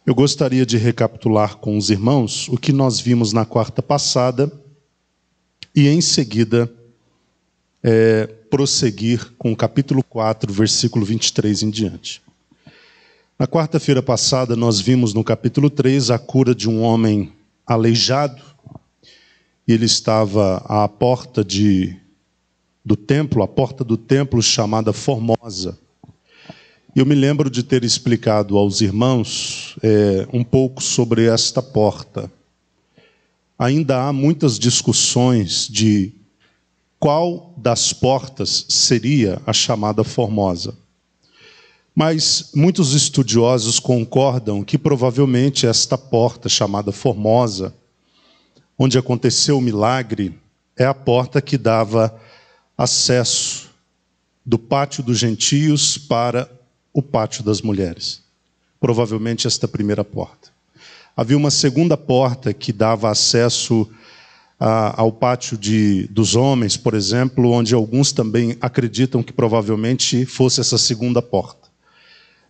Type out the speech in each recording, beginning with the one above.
Eu gostaria de recapitular com os irmãos o que nós vimos na quarta passada e, em seguida, prosseguir com o capítulo 4, versículo 23 em diante. Na quarta-feira passada, nós vimos no capítulo 3 a cura de um homem aleijado. Ele estava à porta do templo chamada Formosa. Eu me lembro de ter explicado aos irmãos um pouco sobre esta porta. Ainda há muitas discussões de qual das portas seria a chamada Formosa. Mas muitos estudiosos concordam que provavelmente esta porta chamada Formosa, onde aconteceu o milagre, é a porta que dava acesso do pátio dos gentios para o pátio das mulheres. Provavelmente esta primeira porta. Havia uma segunda porta que dava acesso ao pátio dos homens, por exemplo, onde alguns também acreditam que provavelmente fosse essa segunda porta.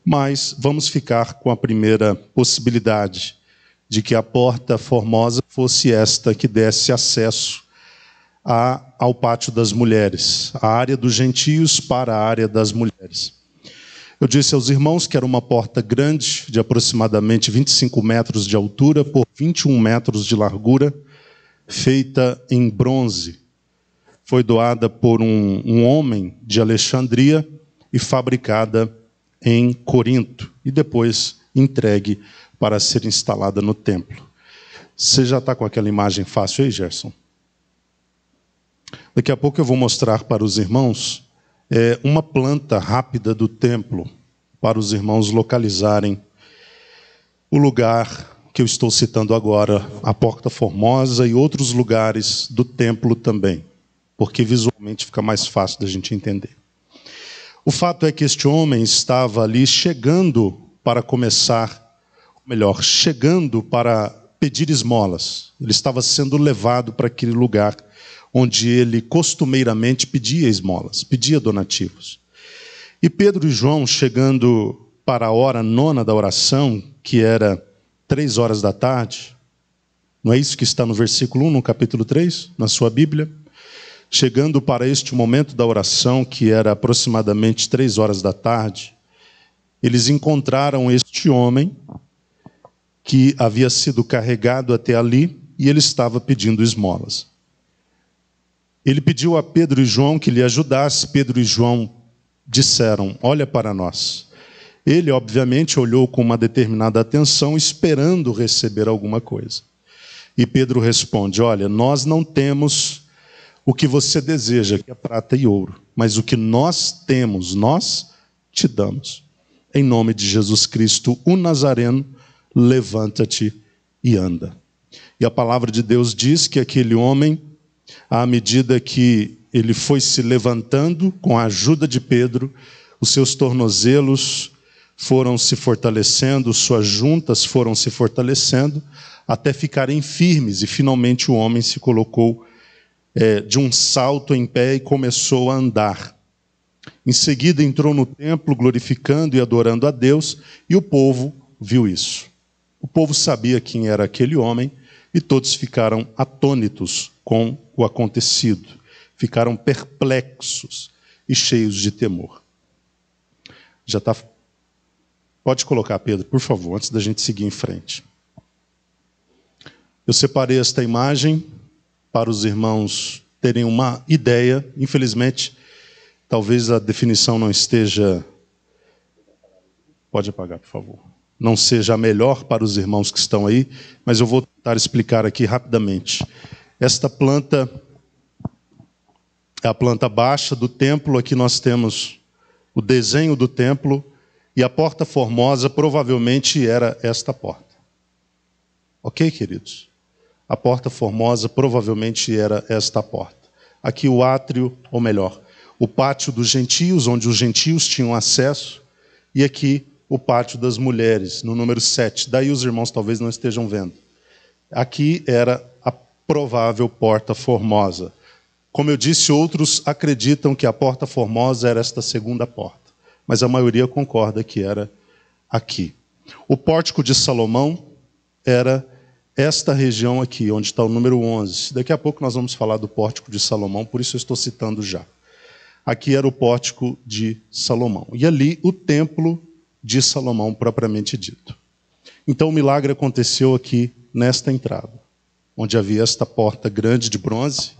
Mas vamos ficar com a primeira possibilidade, de que a porta Formosa fosse esta que desse acesso ao pátio das mulheres, a área dos gentios para a área das mulheres. Eu disse aos irmãos que era uma porta grande, de aproximadamente 25 metros de altura por 21 metros de largura, feita em bronze. Foi doada por um homem de Alexandria e fabricada em Corinto, e depois entregue para ser instalada no templo. Você já está com aquela imagem fácil aí, Gerson? Daqui a pouco eu vou mostrar para os irmãos uma planta rápida do templo, para os irmãos localizarem o lugar que eu estou citando agora, a Porta Formosa e outros lugares do templo também, porque visualmente fica mais fácil da gente entender. O fato é que este homem estava ali chegando para pedir esmolas. Ele estava sendo levado para aquele lugar onde ele costumeiramente pedia esmolas, pedia donativos. E Pedro e João, chegando para a hora nona da oração, que era 3 horas da tarde, não é isso que está no versículo 1, no capítulo 3, na sua Bíblia? Chegando para este momento da oração, que era aproximadamente 3 horas da tarde, eles encontraram este homem que havia sido carregado até ali e ele estava pedindo esmolas. Ele pediu a Pedro e João que lhe ajudasse. Pedro e João disseram: olha para nós. Ele, obviamente, olhou com uma determinada atenção, esperando receber alguma coisa. E Pedro responde: olha, nós não temos o que você deseja, que é prata e ouro, mas o que nós temos, nós te damos. Em nome de Jesus Cristo, o Nazareno, levanta-te e anda. E a palavra de Deus diz que aquele homem, à medida que ele foi se levantando, com a ajuda de Pedro, os seus tornozelos foram se fortalecendo, suas juntas foram se fortalecendo, até ficarem firmes, e finalmente o homem se colocou de um salto em pé e começou a andar. Em seguida entrou no templo, glorificando e adorando a Deus, e o povo viu isso. O povo sabia quem era aquele homem, e todos ficaram atônitos com o acontecido. Ficaram perplexos e cheios de temor. Já está. Pode colocar, Pedro, por favor, antes da gente seguir em frente. Eu separei esta imagem para os irmãos terem uma ideia. Infelizmente, talvez a definição não esteja... Pode apagar, por favor. Não seja a melhor para os irmãos que estão aí, mas eu vou tentar explicar aqui rapidamente. Esta planta é a planta baixa do templo. Aqui nós temos o desenho do templo, e a Porta Formosa provavelmente era esta porta. Ok, queridos? A Porta Formosa provavelmente era esta porta. Aqui o átrio, ou melhor, o pátio dos gentios, onde os gentios tinham acesso, e aqui o pátio das mulheres, no número 7. Daí os irmãos talvez não estejam vendo. Aqui era a provável Porta Formosa. Como eu disse, outros acreditam que a Porta Formosa era esta segunda porta, mas a maioria concorda que era aqui. O pórtico de Salomão era esta região aqui, onde está o número 11. Daqui a pouco nós vamos falar do pórtico de Salomão, por isso eu estou citando já. Aqui era o pórtico de Salomão. E ali o templo de Salomão, propriamente dito. Então o milagre aconteceu aqui nesta entrada, onde havia esta porta grande de bronze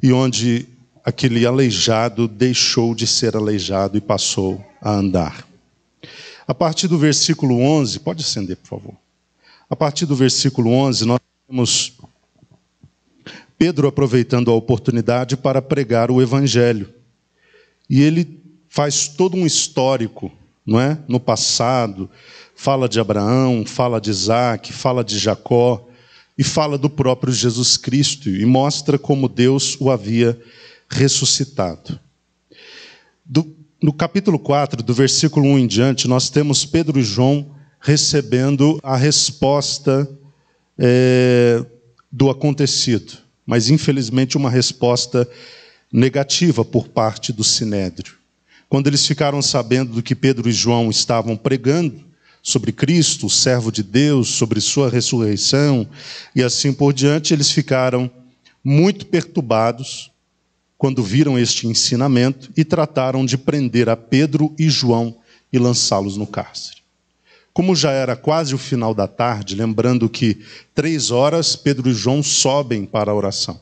e onde aquele aleijado deixou de ser aleijado e passou a andar. A partir do versículo 11, pode acender, por favor. A partir do versículo 11, nós temos Pedro aproveitando a oportunidade para pregar o evangelho. E ele faz todo um histórico, não é? No passado, fala de Abraão, fala de Isaac, fala de Jacó, e fala do próprio Jesus Cristo, e mostra como Deus o havia ressuscitado. No capítulo 4, do versículo 1 em diante, nós temos Pedro e João recebendo a resposta do acontecido, mas infelizmente uma resposta negativa por parte do Sinédrio. Quando eles ficaram sabendo do que Pedro e João estavam pregando sobre Cristo, o servo de Deus, sobre sua ressurreição e assim por diante, eles ficaram muito perturbados quando viram este ensinamento e trataram de prender a Pedro e João e lançá-los no cárcere. Como já era quase o final da tarde, lembrando que 3 horas Pedro e João sobem para a oração.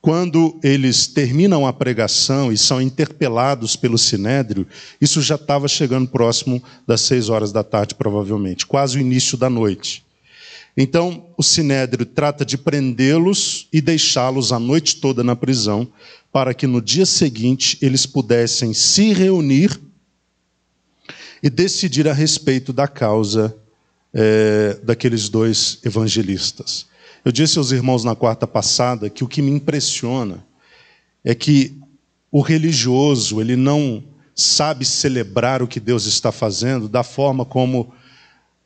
Quando eles terminam a pregação e são interpelados pelo Sinédrio, isso já estava chegando próximo das 6 horas da tarde, provavelmente, quase o início da noite. Então, o Sinédrio trata de prendê-los e deixá-los a noite toda na prisão, para que no dia seguinte eles pudessem se reunir e decidir a respeito da causa daqueles 2 evangelistas. Eu disse aos irmãos na quarta passada que o que me impressiona é que o religioso, ele não sabe celebrar o que Deus está fazendo da forma como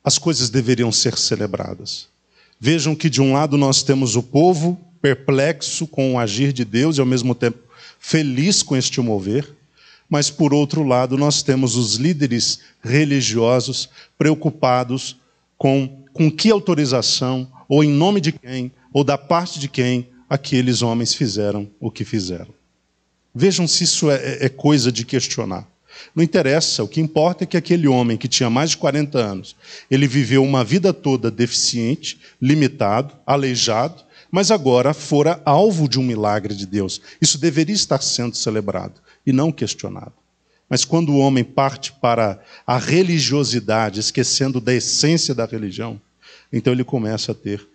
as coisas deveriam ser celebradas. Vejam que de um lado nós temos o povo perplexo com o agir de Deus e ao mesmo tempo feliz com este mover, mas por outro lado nós temos os líderes religiosos preocupados com que autorização, ou em nome de quem, ou da parte de quem aqueles homens fizeram o que fizeram. Vejam se isso é coisa de questionar. Não interessa, o que importa é que aquele homem que tinha mais de 40 anos, ele viveu uma vida toda deficiente, limitado, aleijado, mas agora fora alvo de um milagre de Deus. Isso deveria estar sendo celebrado e não questionado. Mas quando o homem parte para a religiosidade, esquecendo da essência da religião, então ele começa a ter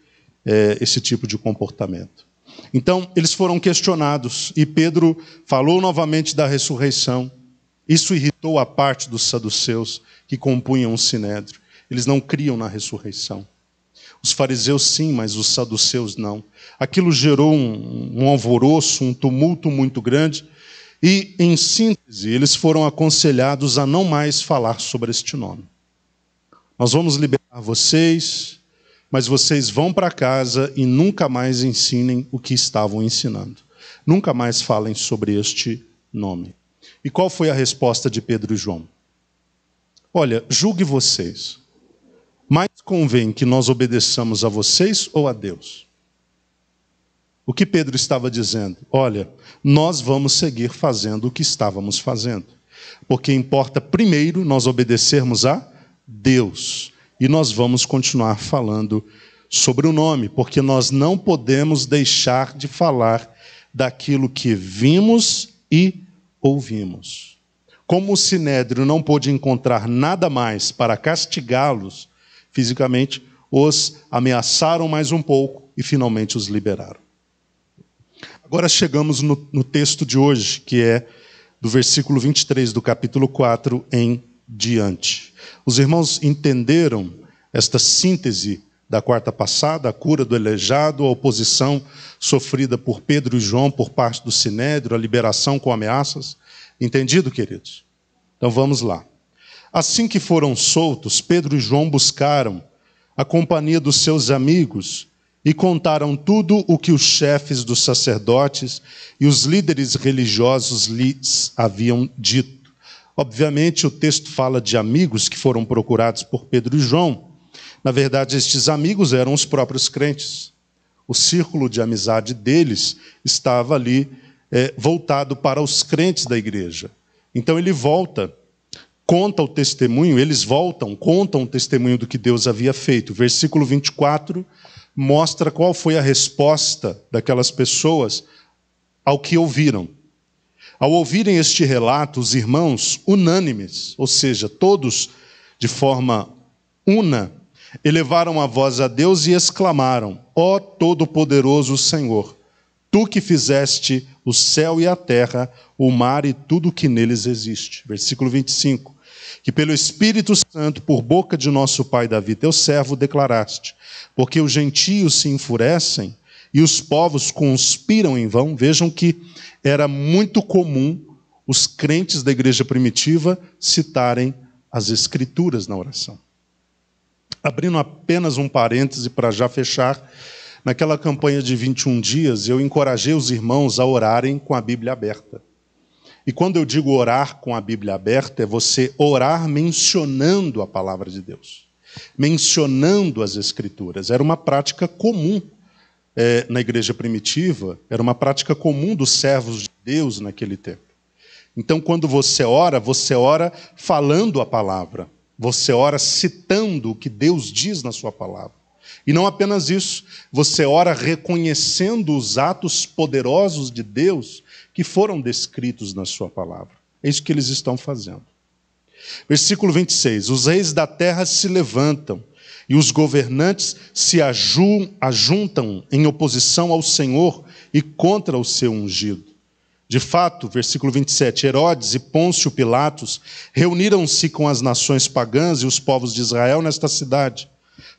esse tipo de comportamento. Então, eles foram questionados, e Pedro falou novamente da ressurreição. Isso irritou a parte dos saduceus, que compunham o Sinédrio. Eles não criam na ressurreição. Os fariseus sim, mas os saduceus não. Aquilo gerou um alvoroço, um tumulto muito grande, e, em síntese, eles foram aconselhados a não mais falar sobre este nome. Nós vamos liberar vocês, mas vocês vão para casa e nunca mais ensinem o que estavam ensinando. Nunca mais falem sobre este nome. E qual foi a resposta de Pedro e João? Olha, julgue vocês. Mais convém que nós obedeçamos a vocês ou a Deus? O que Pedro estava dizendo? Olha, nós vamos seguir fazendo o que estávamos fazendo. Porque importa primeiro nós obedecermos a Deus. E nós vamos continuar falando sobre o nome, porque nós não podemos deixar de falar daquilo que vimos e ouvimos. Como o Sinédrio não pôde encontrar nada mais para castigá-los fisicamente, os ameaçaram mais um pouco e finalmente os liberaram. Agora chegamos no texto de hoje, que é do versículo 23 do capítulo 4 em diante. Os irmãos entenderam esta síntese da quarta passada, a cura do aleijado, a oposição sofrida por Pedro e João por parte do Sinédrio, a liberação com ameaças? Entendido, queridos? Então vamos lá. Assim que foram soltos, Pedro e João buscaram a companhia dos seus amigos e contaram tudo o que os chefes dos sacerdotes e os líderes religiosos lhes haviam dito. Obviamente, o texto fala de amigos que foram procurados por Pedro e João. Na verdade, estes amigos eram os próprios crentes. O círculo de amizade deles estava ali voltado para os crentes da igreja. Então ele volta, conta o testemunho, eles voltam, contam o testemunho do que Deus havia feito. O versículo 24 mostra qual foi a resposta daquelas pessoas ao que ouviram. Ao ouvirem este relato, os irmãos, unânimes, ou seja, todos de forma una, elevaram a voz a Deus e exclamaram: ó Todo-Poderoso Senhor, tu que fizeste o céu e a terra, o mar e tudo o que neles existe. Versículo 25. Que pelo Espírito Santo, por boca de nosso pai Davi, teu servo, declaraste: porque os gentios se enfurecem e os povos conspiram em vão. Vejam que era muito comum os crentes da igreja primitiva citarem as Escrituras na oração. Abrindo apenas um parêntese para já fechar, naquela campanha de 21 dias, eu encorajei os irmãos a orarem com a Bíblia aberta. E quando eu digo orar com a Bíblia aberta, é você orar mencionando a palavra de Deus, mencionando as Escrituras. Era uma prática comum na igreja primitiva, era uma prática comum dos servos de Deus naquele tempo. Então, quando você ora falando a palavra, você ora citando o que Deus diz na sua palavra. E não apenas isso, você ora reconhecendo os atos poderosos de Deus que foram descritos na sua palavra. É isso que eles estão fazendo. Versículo 26. Os reis da terra se levantam e os governantes se ajuntam em oposição ao Senhor e contra o seu ungido. De fato, versículo 27, Herodes e Pôncio Pilatos reuniram-se com as nações pagãs e os povos de Israel nesta cidade,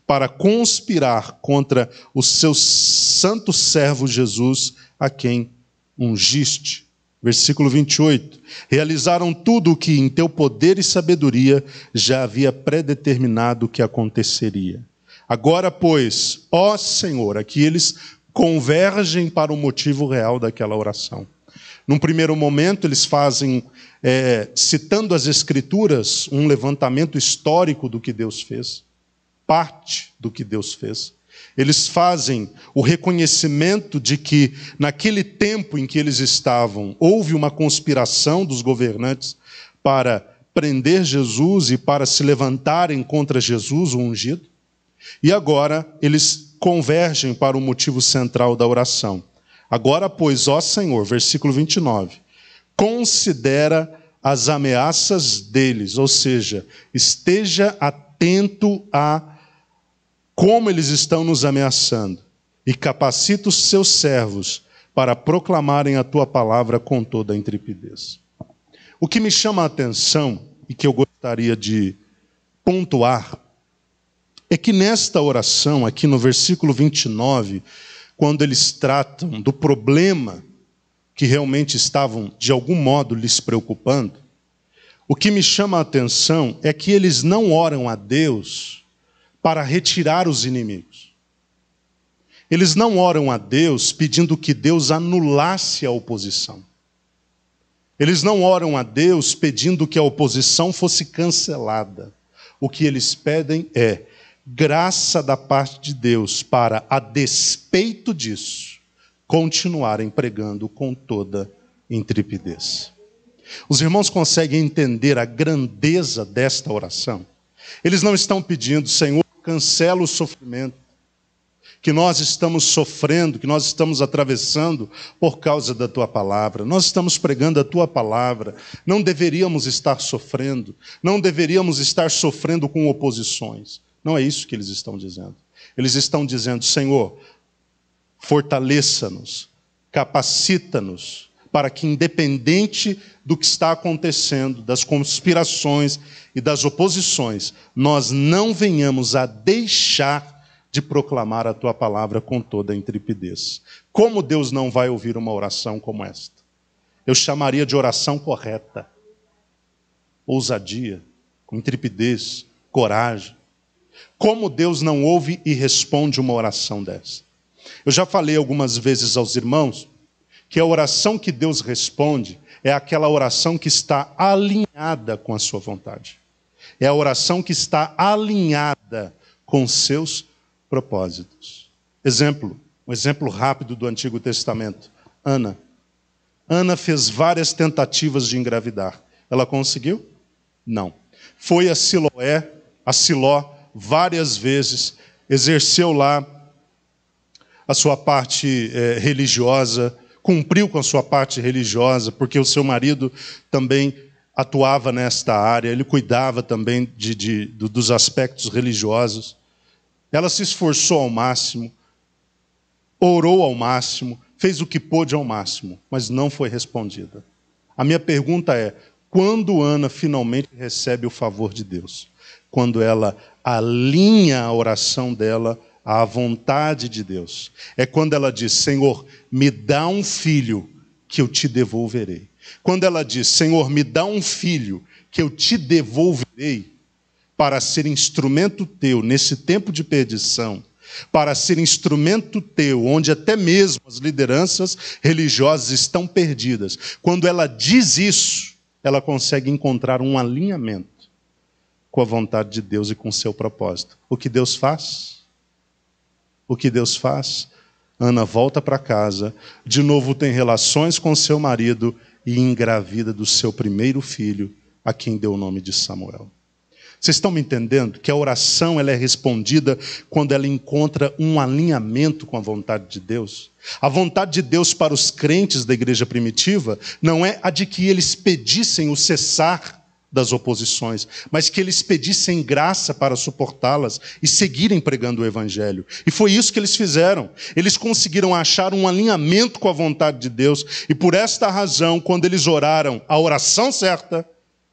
para conspirar contra o seu santo servo Jesus, a quem ungiste. Versículo 28. Realizaram tudo o que em teu poder e sabedoria já havia predeterminado que aconteceria. Agora, pois, ó Senhor, aqui eles convergem para o motivo real daquela oração. Num primeiro momento, eles fazem, citando as Escrituras, um levantamento histórico do que Deus fez, parte do que Deus fez. Eles fazem o reconhecimento de que, naquele tempo em que eles estavam, houve uma conspiração dos governantes para prender Jesus e para se levantarem contra Jesus, o ungido. E agora eles convergem para o motivo central da oração. Agora, pois, ó Senhor, versículo 29, considera as ameaças deles, ou seja, esteja atento a como eles estão nos ameaçando, e capacita os seus servos para proclamarem a tua palavra com toda a intrepidez. O que me chama a atenção, e que eu gostaria de pontuar, é que nesta oração, aqui no versículo 29, quando eles tratam do problema que realmente estavam, de algum modo, lhes preocupando, o que me chama a atenção é que eles não oram a Deus para retirar os inimigos. Eles não oram a Deus pedindo que Deus anulasse a oposição. Eles não oram a Deus pedindo que a oposição fosse cancelada. O que eles pedem é graça da parte de Deus para, a despeito disso, continuarem pregando com toda intrepidez. Os irmãos conseguem entender a grandeza desta oração? Eles não estão pedindo, Senhor, cancela o sofrimento que nós estamos sofrendo, que nós estamos atravessando por causa da tua palavra. Nós estamos pregando a tua palavra. Não deveríamos estar sofrendo. Não deveríamos estar sofrendo com oposições. Não é isso que eles estão dizendo. Eles estão dizendo, Senhor, fortaleça-nos, capacita-nos, para que, independente do que está acontecendo, das conspirações e das oposições, nós não venhamos a deixar de proclamar a tua palavra com toda a intrepidez. Como Deus não vai ouvir uma oração como esta? Eu chamaria de oração correta. Ousadia, com intrepidez, coragem. Como Deus não ouve e responde uma oração dessa? Eu já falei algumas vezes aos irmãos que a oração que Deus responde é aquela oração que está alinhada com a sua vontade. É a oração que está alinhada com seus propósitos. Um exemplo rápido do Antigo Testamento. Ana. Ana fez várias tentativas de engravidar. Ela conseguiu? Não. Foi a Siló, várias vezes, exerceu lá a sua parte religiosa, cumpriu com a sua parte religiosa, porque o seu marido também atuava nesta área, ele cuidava também dos aspectos religiosos. Ela se esforçou ao máximo, orou ao máximo, fez o que pôde ao máximo, mas não foi respondida. A minha pergunta é, quando Ana finalmente recebe o favor de Deus? Quando ela alinha a oração dela à vontade de Deus. É quando ela diz, Senhor, me dá um filho que eu te devolverei. Quando ela diz, Senhor, me dá um filho que eu te devolverei para ser instrumento teu nesse tempo de perdição, para ser instrumento teu, onde até mesmo as lideranças religiosas estão perdidas. Quando ela diz isso, ela consegue encontrar um alinhamento com a vontade de Deus e com o seu propósito. O que Deus faz? O que Deus faz? Ana volta para casa, de novo tem relações com seu marido e engravida do seu primeiro filho, a quem deu o nome de Samuel. Vocês estão me entendendo que a oração ela é respondida quando ela encontra um alinhamento com a vontade de Deus? A vontade de Deus para os crentes da igreja primitiva não é a de que eles pedissem o cessar das oposições, mas que eles pedissem graça para suportá-las e seguirem pregando o evangelho. E foi isso que eles fizeram. Eles conseguiram achar um alinhamento com a vontade de Deus e por esta razão, quando eles oraram a oração certa,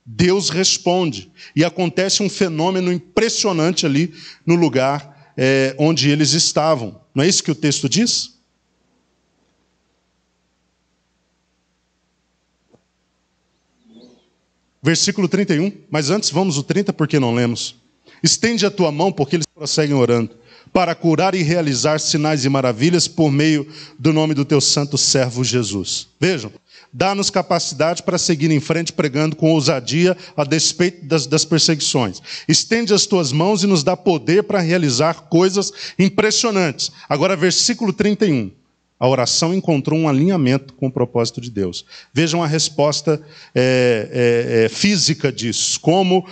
Deus responde. E acontece um fenômeno impressionante ali no lugar onde eles estavam. Não é isso que o texto diz? Versículo 31. Mas antes vamos o 30 porque não lemos. Estende a tua mão, porque eles prosseguem orando, para curar e realizar sinais e maravilhas por meio do nome do teu santo servo Jesus. Vejam. Dá-nos capacidade para seguir em frente pregando com ousadia a despeito das perseguições. Estende as tuas mãos e nos dá poder para realizar coisas impressionantes. Agora, versículo 31. A oração encontrou um alinhamento com o propósito de Deus. Vejam a resposta física disso. Como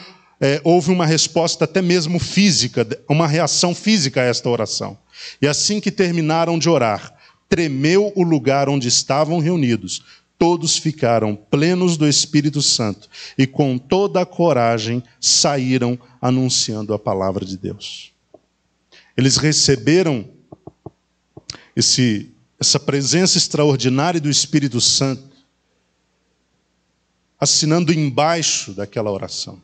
houve uma resposta até mesmo física, uma reação física a esta oração. E assim que terminaram de orar, tremeu o lugar onde estavam reunidos. Todos ficaram plenos do Espírito Santo e com toda a coragem saíram anunciando a palavra de Deus. Eles receberam essa presença extraordinária do Espírito Santo, assinando embaixo daquela oração.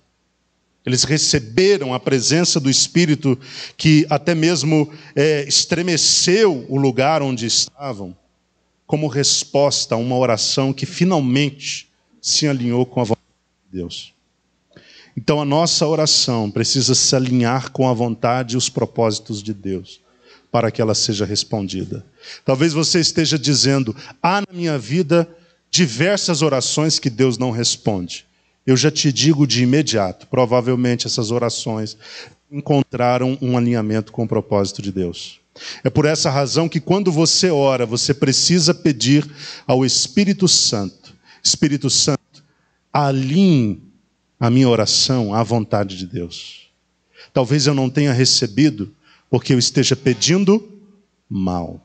Eles receberam a presença do Espírito que até mesmo estremeceu o lugar onde estavam, como resposta a uma oração que finalmente se alinhou com a vontade de Deus. Então a nossa oração precisa se alinhar com a vontade e os propósitos de Deus, para que ela seja respondida. Talvez você esteja dizendo, há na minha vida diversas orações que Deus não responde. Eu já te digo de imediato, provavelmente essas orações encontraram um alinhamento com o propósito de Deus. É por essa razão que quando você ora, você precisa pedir ao Espírito Santo, Espírito Santo, alinhe a minha oração à vontade de Deus. Talvez eu não tenha recebido porque eu esteja pedindo mal.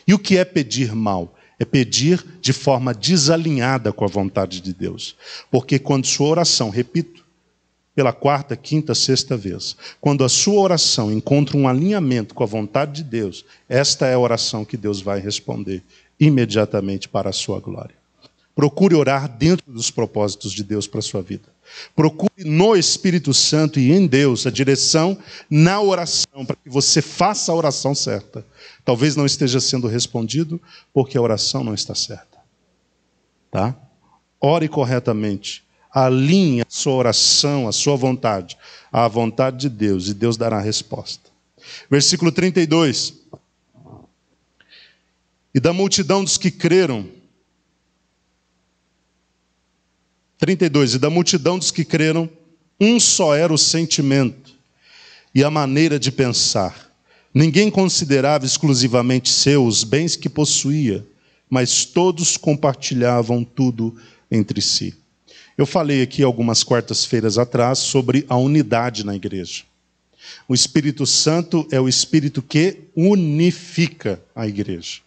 E o que é pedir mal? É pedir de forma desalinhada com a vontade de Deus. Porque quando sua oração, repito, pela quarta, quinta, sexta vez, quando a sua oração encontra um alinhamento com a vontade de Deus, esta é a oração que Deus vai responder imediatamente para a sua glória. Procure orar dentro dos propósitos de Deus para a sua vida. Procure no Espírito Santo e em Deus a direção na oração, para que você faça a oração certa. Talvez não esteja sendo respondido porque a oração não está certa. Tá? Ore corretamente. Alinhe a sua oração, a sua vontade, à vontade de Deus, e Deus dará a resposta. Versículo 32. E da multidão dos que creram, 32. E da multidão dos que creram, um só era o sentimento e a maneira de pensar. Ninguém considerava exclusivamente seus os bens que possuía, mas todos compartilhavam tudo entre si. Eu falei aqui algumas quartas-feiras atrás sobre a unidade na igreja. O Espírito Santo é o Espírito que unifica a igreja.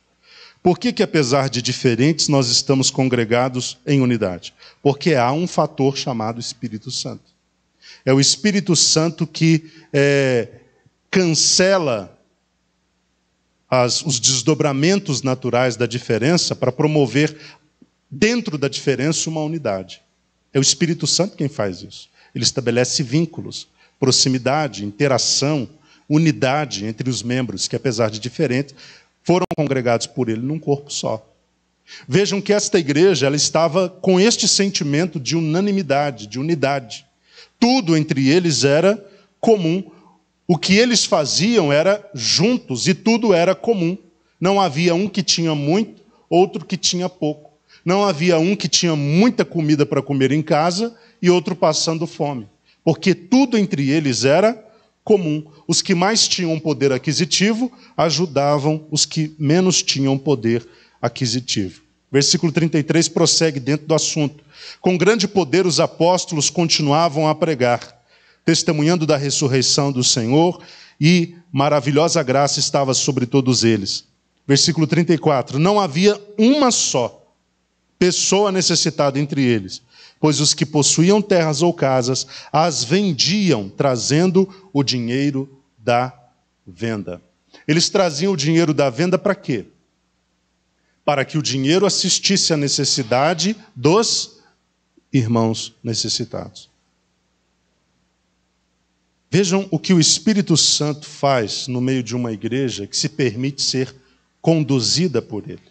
Por que apesar de diferentes, nós estamos congregados em unidade? Porque há um fator chamado Espírito Santo. É o Espírito Santo que cancela os desdobramentos naturais da diferença para promover dentro da diferença uma unidade. É o Espírito Santo quem faz isso. Ele estabelece vínculos, proximidade, interação, unidade entre os membros que, apesar de diferentes, foram congregados por ele num corpo só. Vejam que esta igreja ela estava com este sentimento de unanimidade, de unidade. Tudo entre eles era comum. O que eles faziam era juntos e tudo era comum. Não havia um que tinha muito, outro que tinha pouco. Não havia um que tinha muita comida para comer em casa e outro passando fome. Porque tudo entre eles era comum. Os que mais tinham poder aquisitivo ajudavam os que menos tinham poder aquisitivo. Versículo 33 prossegue dentro do assunto. Com grande poder os apóstolos continuavam a pregar, testemunhando da ressurreição do Senhor, e maravilhosa graça estava sobre todos eles. Versículo 34. Não havia uma só pessoa necessitada entre eles, pois os que possuíam terras ou casas as vendiam, trazendo o dinheiro da venda. Eles traziam o dinheiro da venda para quê? Para que o dinheiro assistisse à necessidade dos irmãos necessitados. Vejam o que o Espírito Santo faz no meio de uma igreja que se permite ser conduzida por ele.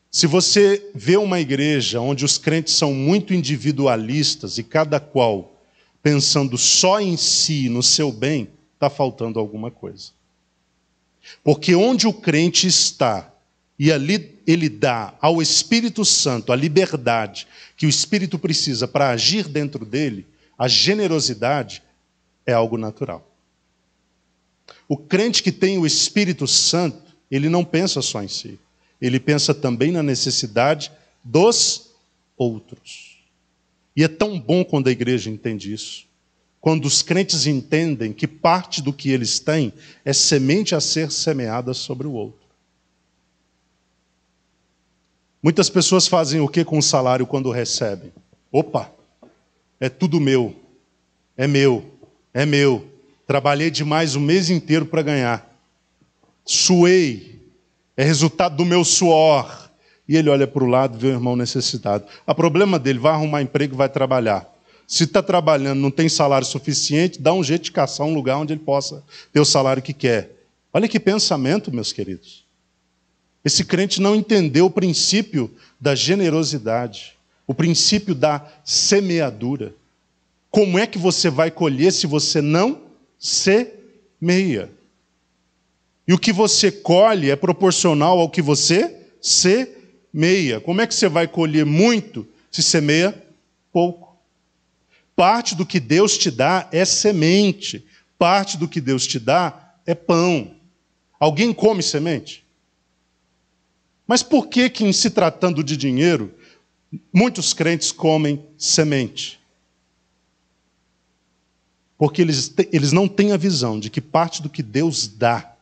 Se você vê uma igreja onde os crentes são muito individualistas e cada qual pensando só em si, no seu bem, está faltando alguma coisa. Porque onde o crente está, e ali ele dá ao Espírito Santo a liberdade que o Espírito precisa para agir dentro dele, a generosidade é algo natural. O crente que tem o Espírito Santo, ele não pensa só em si. Ele pensa também na necessidade dos outros. E é tão bom quando a igreja entende isso. Quando os crentes entendem que parte do que eles têm é semente a ser semeada sobre o outro. Muitas pessoas fazem o que com o salário quando recebem? Opa, é tudo meu. É meu. É meu. Trabalhei demais o mês inteiro para ganhar. Suei. É resultado do meu suor. E ele olha para o lado e vê o irmão necessitado. O problema dele, vai arrumar emprego e vai trabalhar. Se está trabalhando, não tem salário suficiente, dá um jeito de caçar um lugar onde ele possa ter o salário que quer. Olha que pensamento, meus queridos. Esse crente não entendeu o princípio da generosidade, o princípio da semeadura. Como é que você vai colher se você não semeia? E o que você colhe é proporcional ao que você semeia. Como é que você vai colher muito se semeia pouco? Parte do que Deus te dá é semente. Parte do que Deus te dá é pão. Alguém come semente? Mas por que em se tratando de dinheiro, muitos crentes comem semente? Porque eles não têm a visão de que parte do que Deus dá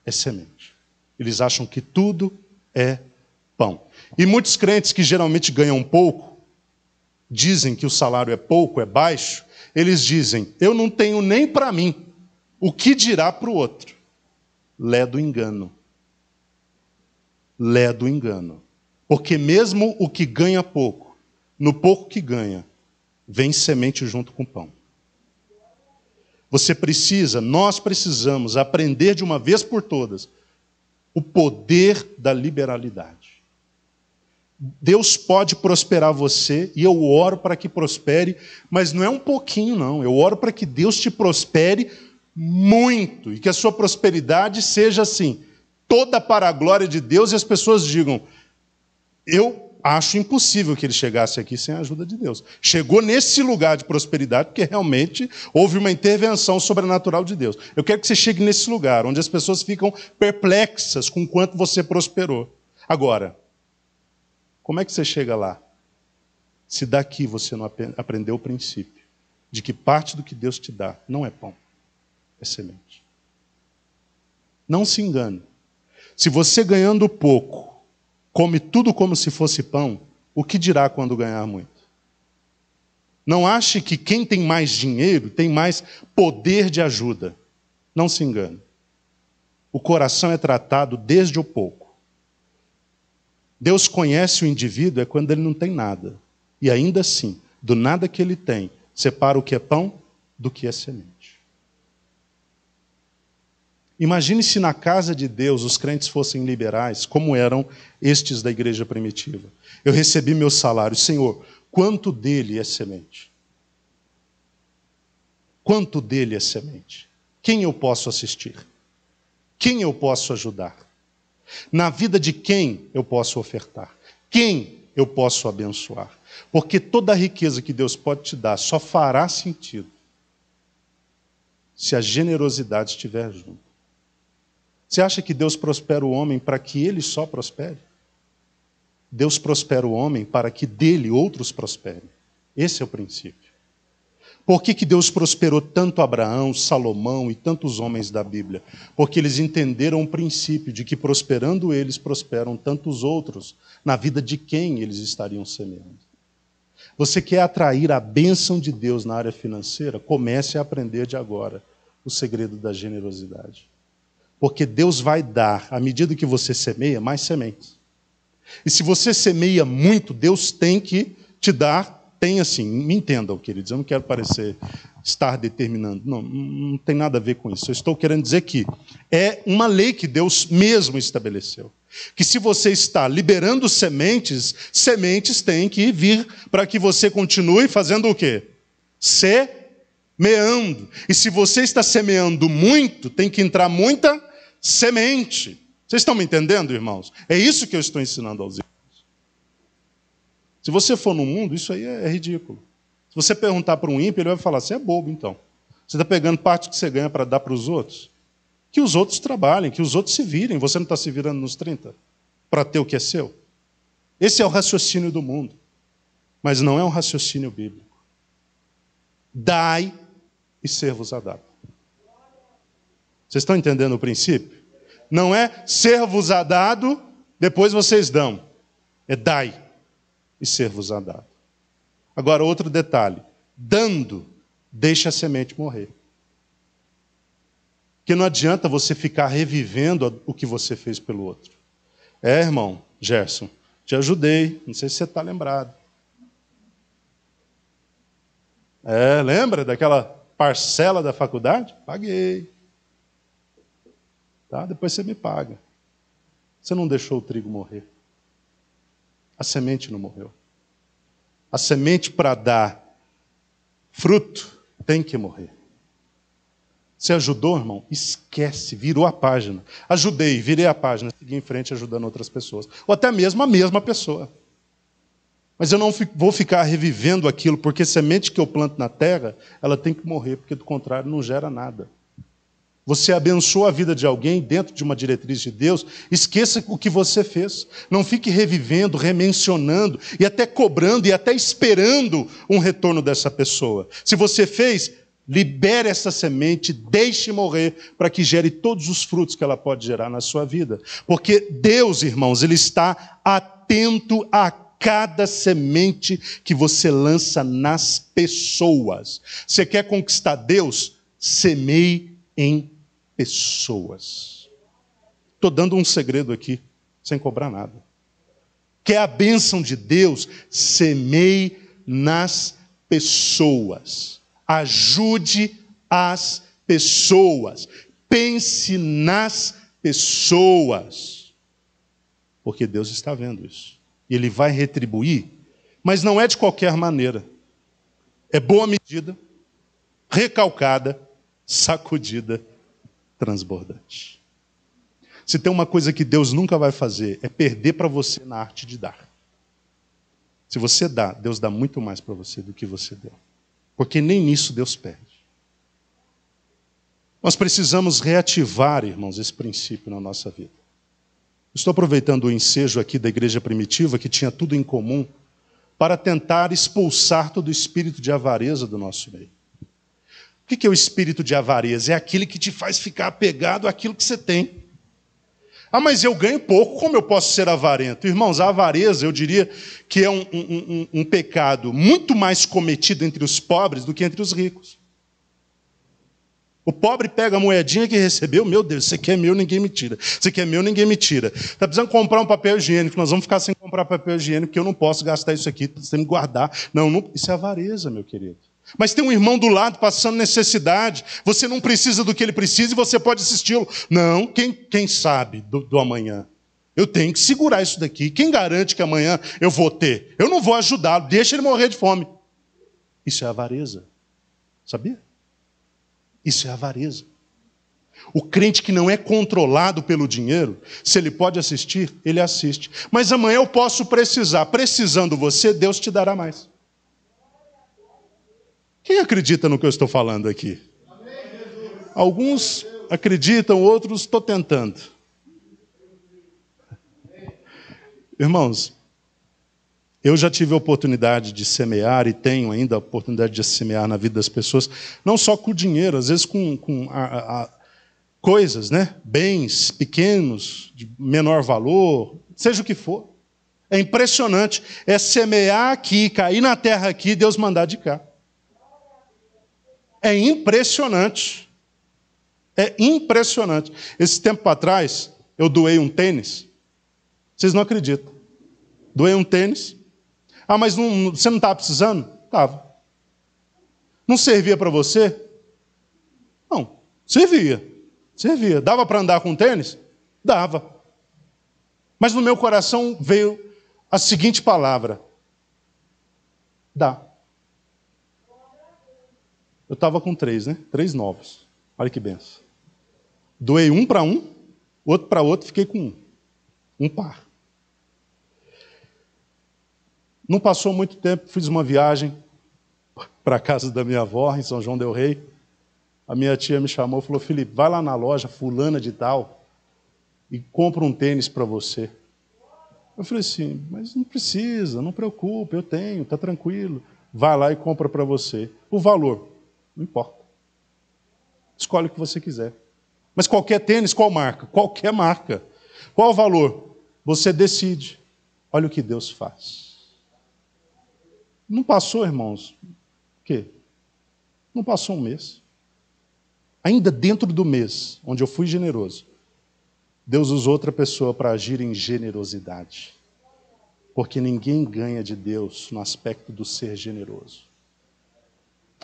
é semente. Eles acham que tudo é pão. E muitos crentes que geralmente ganham pouco, dizem que o salário é pouco, é baixo, eles dizem, eu não tenho nem para mim, o que dirá para o outro? Lé do engano. Lé do engano. Porque mesmo o que ganha pouco, no pouco que ganha, vem semente junto com o pão. Nós precisamos aprender de uma vez por todas o poder da liberalidade. Deus pode prosperar você, e eu oro para que prospere, mas não é um pouquinho, não. Eu oro para que Deus te prospere muito, e que a sua prosperidade seja assim, toda para a glória de Deus, e as pessoas digam, eu acho impossível que ele chegasse aqui sem a ajuda de Deus. Chegou nesse lugar de prosperidade porque realmente houve uma intervenção sobrenatural de Deus. Eu quero que você chegue nesse lugar, onde as pessoas ficam perplexas com o quanto você prosperou. Agora, como é que você chega lá? Se daqui você não aprendeu o princípio de que parte do que Deus te dá não é pão, é semente. Não se engane. Se você ganhando pouco, come tudo como se fosse pão, o que dirá quando ganhar muito? Não ache que quem tem mais dinheiro tem mais poder de ajuda. Não se engane. O coração é tratado desde o pouco. Deus conhece o indivíduo é quando ele não tem nada. E ainda assim, do nada que ele tem, separa o que é pão do que é semente. Imagine se na casa de Deus os crentes fossem liberais, como eram estes da igreja primitiva. Eu recebi meu salário. Senhor, quanto dele é semente? Quanto dele é semente? Quem eu posso assistir? Quem eu posso ajudar? Na vida de quem eu posso ofertar? Quem eu posso abençoar? Porque toda a riqueza que Deus pode te dar só fará sentido se a generosidade estiver junto. Você acha que Deus prospera o homem para que ele só prospere? Deus prospera o homem para que dele outros prosperem. Esse é o princípio. Por que Deus prosperou tanto Abraão, Salomão e tantos homens da Bíblia? Porque eles entenderam o princípio de que prosperando eles, prosperam tantos outros na vida de quem eles estariam semeando. Você quer atrair a bênção de Deus na área financeira? Comece a aprender de agora o segredo da generosidade. Porque Deus vai dar, à medida que você semeia, mais sementes. E se você semeia muito, Deus tem que te dar, tem assim, me entendam, queridos, eu não quero parecer estar determinando, não tem nada a ver com isso. Eu estou querendo dizer que é uma lei que Deus mesmo estabeleceu. Que se você está liberando sementes, sementes têm que vir para que você continue fazendo o quê? Semeando. E se você está semeando muito, tem que entrar muita semente. Vocês estão me entendendo, irmãos? É isso que eu estou ensinando aos irmãos. Se você for no mundo, isso aí é ridículo. Se você perguntar para um ímpio, ele vai falar, você é bobo então. Você está pegando parte que você ganha para dar para os outros? Que os outros trabalhem, que os outros se virem. Você não está se virando nos 30 para ter o que é seu? Esse é o raciocínio do mundo. Mas não é um raciocínio bíblico. Dai e ser-vos-á dado. Vocês estão entendendo o princípio? Não é ser-vos-á dado, depois vocês dão. É dai e ser-vos-á dado. Agora, outro detalhe. Dando, deixa a semente morrer. Porque não adianta você ficar revivendo o que você fez pelo outro. Irmão, Gerson, te ajudei. Não sei se você está lembrado. Lembra daquela parcela da faculdade? Paguei. Tá? Depois você me paga. Você não deixou o trigo morrer. A semente não morreu. A semente para dar fruto tem que morrer. Você ajudou, irmão? Esquece, virou a página. Ajudei, virei a página, segui em frente ajudando outras pessoas. Ou até mesmo a mesma pessoa. Mas eu não vou ficar revivendo aquilo, porque semente que eu planto na terra, ela tem que morrer, porque do contrário não gera nada. Você abençoa a vida de alguém dentro de uma diretriz de Deus, esqueça o que você fez. Não fique revivendo, remencionando, e até cobrando, e até esperando um retorno dessa pessoa. Se você fez, libere essa semente, deixe morrer, para que gere todos os frutos que ela pode gerar na sua vida. Porque Deus, irmãos, Ele está atento a cada semente que você lança nas pessoas. Você quer conquistar Deus? Semeie em pessoas. Estou dando um segredo aqui, sem cobrar nada. Quer a bênção de Deus? Semeie nas pessoas. Ajude as pessoas. Pense nas pessoas. Porque Deus está vendo isso. E Ele vai retribuir, mas não é de qualquer maneira. É boa medida, recalcada, sacudida, transbordante. Se tem uma coisa que Deus nunca vai fazer, é perder para você na arte de dar. Se você dá, Deus dá muito mais para você do que você deu. Porque nem nisso Deus perde. Nós precisamos reativar, irmãos, esse princípio na nossa vida. Estou aproveitando o ensejo aqui da igreja primitiva, que tinha tudo em comum, para tentar expulsar todo o espírito de avareza do nosso meio. O que é o espírito de avareza? É aquele que te faz ficar apegado àquilo que você tem. Ah, mas eu ganho pouco, como eu posso ser avarento? Irmãos, a avareza, eu diria que é um pecado muito mais cometido entre os pobres do que entre os ricos. O pobre pega a moedinha que recebeu, meu Deus, isso aqui é meu, ninguém me tira. Isso aqui é meu, ninguém me tira. Está precisando comprar um papel higiênico, nós vamos ficar sem comprar papel higiênico, porque eu não posso gastar isso aqui, você tem que guardar. Não, isso é avareza, meu querido. Mas tem um irmão do lado passando necessidade, você não precisa do que ele precisa e você pode assisti-lo. Não, quem sabe do amanhã? Eu tenho que segurar isso daqui. Quem garante que amanhã eu vou ter? Eu não vou ajudá-lo, deixa ele morrer de fome. Isso é avareza, sabia? Isso é avareza. O crente que não é controlado pelo dinheiro, se ele pode assistir, ele assiste. Mas amanhã eu posso precisar. Precisando você, Deus te dará mais. Quem acredita no que eu estou falando aqui? Alguns acreditam, outros estou tentando. Irmãos, eu já tive a oportunidade de semear e tenho ainda a oportunidade de semear na vida das pessoas, não só com dinheiro, às vezes com coisas, né? Bens pequenos, de menor valor, seja o que for. É impressionante. É semear aqui, cair na terra aqui, Deus mandar de cá. É impressionante. É impressionante. Esse tempo atrás, eu doei um tênis. Vocês não acreditam. Doei um tênis. Ah, mas você não estava precisando? Estava. Não servia para você? Não, servia. Servia. Dava para andar com tênis? Dava. Mas no meu coração veio a seguinte palavra: dá. Eu estava com 3, né? 3 novos. Olha que benção. Doei um para um, outro para outro, fiquei com um par. Não passou muito tempo, fiz uma viagem para a casa da minha avó, em São João del Rei. A minha tia me chamou e falou: Felipe, vai lá na loja fulana de tal e compra um tênis para você. Eu falei assim, mas não precisa, não preocupe, eu tenho, está tranquilo. Vai lá e compra para você. O valor, não importa. Escolhe o que você quiser. Mas qualquer tênis, qual marca? Qualquer marca. Qual o valor? Você decide. Olha o que Deus faz. Não passou, irmãos, o quê? Não passou um mês. Ainda dentro do mês, onde eu fui generoso, Deus usou outra pessoa para agir em generosidade. Porque ninguém ganha de Deus no aspecto do ser generoso.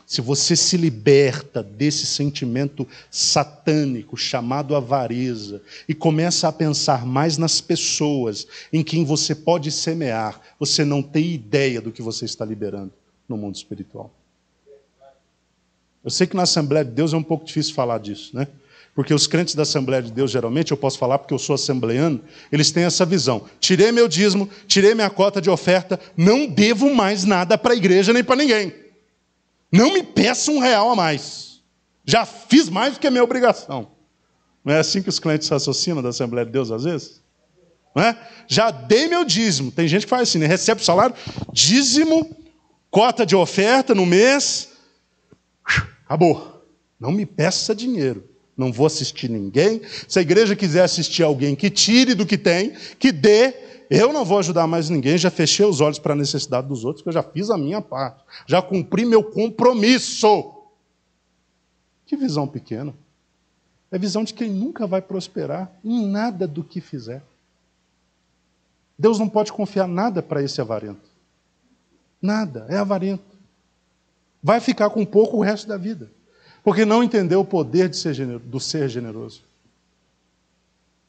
Se você se liberta desse sentimento satânico chamado avareza e começa a pensar mais nas pessoas em quem você pode semear, você não tem ideia do que você está liberando no mundo espiritual. Eu sei que na Assembleia de Deus é um pouco difícil falar disso, né? Porque os crentes da Assembleia de Deus, geralmente, eu posso falar porque eu sou assembleano, eles têm essa visão. Tirei meu dízimo, tirei minha cota de oferta, não devo mais nada para a igreja nem para ninguém. Não me peça R$1 a mais. Já fiz mais do que a minha obrigação. Não é assim que os clientes se raciocinam da Assembleia de Deus, às vezes? Não é? Já dei meu dízimo. Tem gente que faz assim, né? Recebe o salário, dízimo, cota de oferta no mês, acabou. Não me peça dinheiro. Não vou assistir ninguém. Se a igreja quiser assistir alguém, que tire do que tem, que dê. Eu não vou ajudar mais ninguém, já fechei os olhos para a necessidade dos outros, porque eu já fiz a minha parte. Já cumpri meu compromisso. Que visão pequena. É visão de quem nunca vai prosperar em nada do que fizer. Deus não pode confiar nada para esse avarento. Nada, é avarento. Vai ficar com pouco o resto da vida. Porque não entendeu o poder do ser generoso.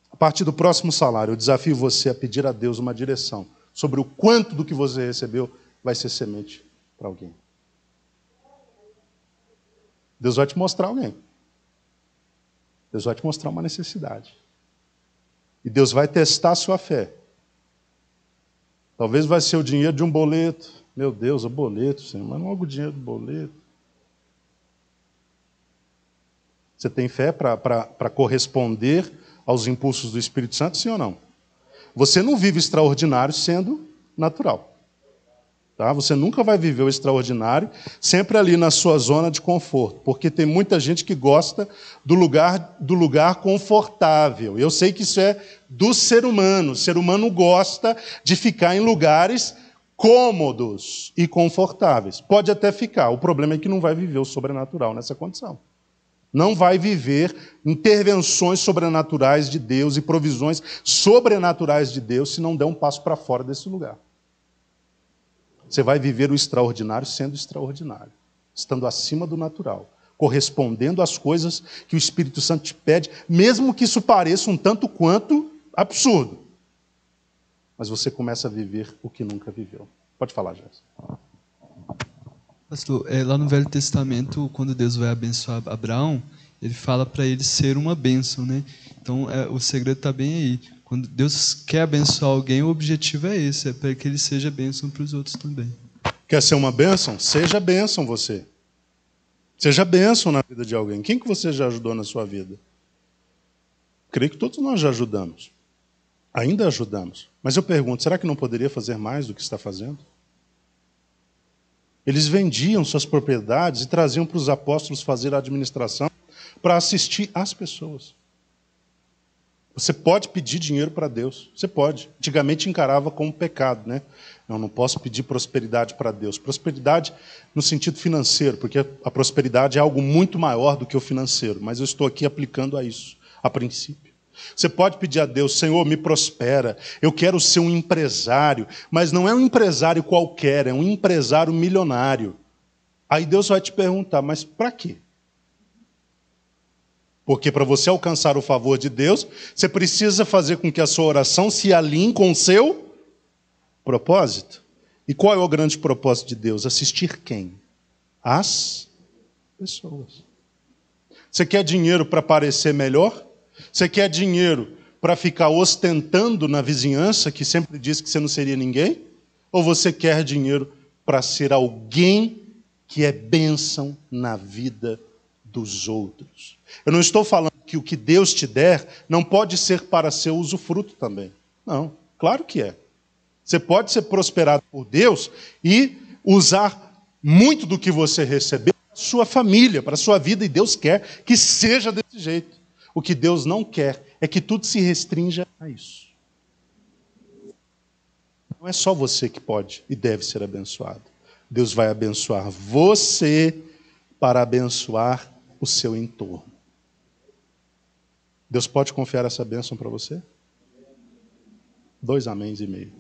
A partir do próximo salário, eu desafio você a pedir a Deus uma direção sobre o quanto do que você recebeu vai ser semente para alguém. Deus vai te mostrar alguém. Deus vai te mostrar uma necessidade. E Deus vai testar a sua fé Talvez vai ser o dinheiro de um boleto. Meu Deus, o boleto, Senhor, mas logo o dinheiro do boleto. Você tem fé para corresponder aos impulsos do Espírito Santo, sim ou não? Você não vive extraordinário sendo natural. Tá? Você nunca vai viver o extraordinário sempre ali na sua zona de conforto, porque tem muita gente que gosta do lugar confortável. Eu sei que isso é do ser humano. O ser humano gosta de ficar em lugares cômodos e confortáveis. Pode até ficar. O problema é que não vai viver o sobrenatural nessa condição. Não vai viver intervenções sobrenaturais de Deus e provisões sobrenaturais de Deus se não der um passo para fora desse lugar. Você vai viver o extraordinário sendo extraordinário, estando acima do natural, correspondendo às coisas que o Espírito Santo te pede, mesmo que isso pareça um tanto quanto absurdo. Mas você começa a viver o que nunca viveu. Pode falar, Jéssica. Pastor, lá no Velho Testamento, quando Deus vai abençoar Abraão, ele fala para ele ser uma bênção, né? Então, o segredo está bem aí. Quando Deus quer abençoar alguém, o objetivo é esse, é para que ele seja bênção para os outros também. Quer ser uma bênção? Seja bênção você. Seja bênção na vida de alguém. Quem que você já ajudou na sua vida? Creio que todos nós já ajudamos. Ainda ajudamos. Mas eu pergunto, será que não poderia fazer mais do que está fazendo? Eles vendiam suas propriedades e traziam para os apóstolos fazer a administração para assistir as pessoas. Você pode pedir dinheiro para Deus. Você pode. Antigamente encarava como pecado, né? Eu não posso pedir prosperidade para Deus. Prosperidade no sentido financeiro, porque a prosperidade é algo muito maior do que o financeiro. Mas eu estou aqui aplicando a isso, a princípio. Você pode pedir a Deus, Senhor, me prospera. Eu quero ser um empresário. Mas não é um empresário qualquer, é um empresário milionário. Aí Deus vai te perguntar, mas para quê? Porque para você alcançar o favor de Deus, você precisa fazer com que a sua oração se alinhe com o seu propósito. E qual é o grande propósito de Deus? Assistir quem? As pessoas. Você quer dinheiro para parecer melhor? Você quer dinheiro para ficar ostentando na vizinhança, que sempre diz que você não seria ninguém? Ou você quer dinheiro para ser alguém que é bênção na vida dos outros? Eu não estou falando que o que Deus te der não pode ser para seu usufruto também. Não, claro que é. Você pode ser prosperado por Deus e usar muito do que você recebeu para a sua família, para a sua vida, e Deus quer que seja desse jeito. O que Deus não quer é que tudo se restrinja a isso. Não é só você que pode e deve ser abençoado. Deus vai abençoar você para abençoar o seu entorno. Deus pode confiar essa bênção para você? 2 améns e meio.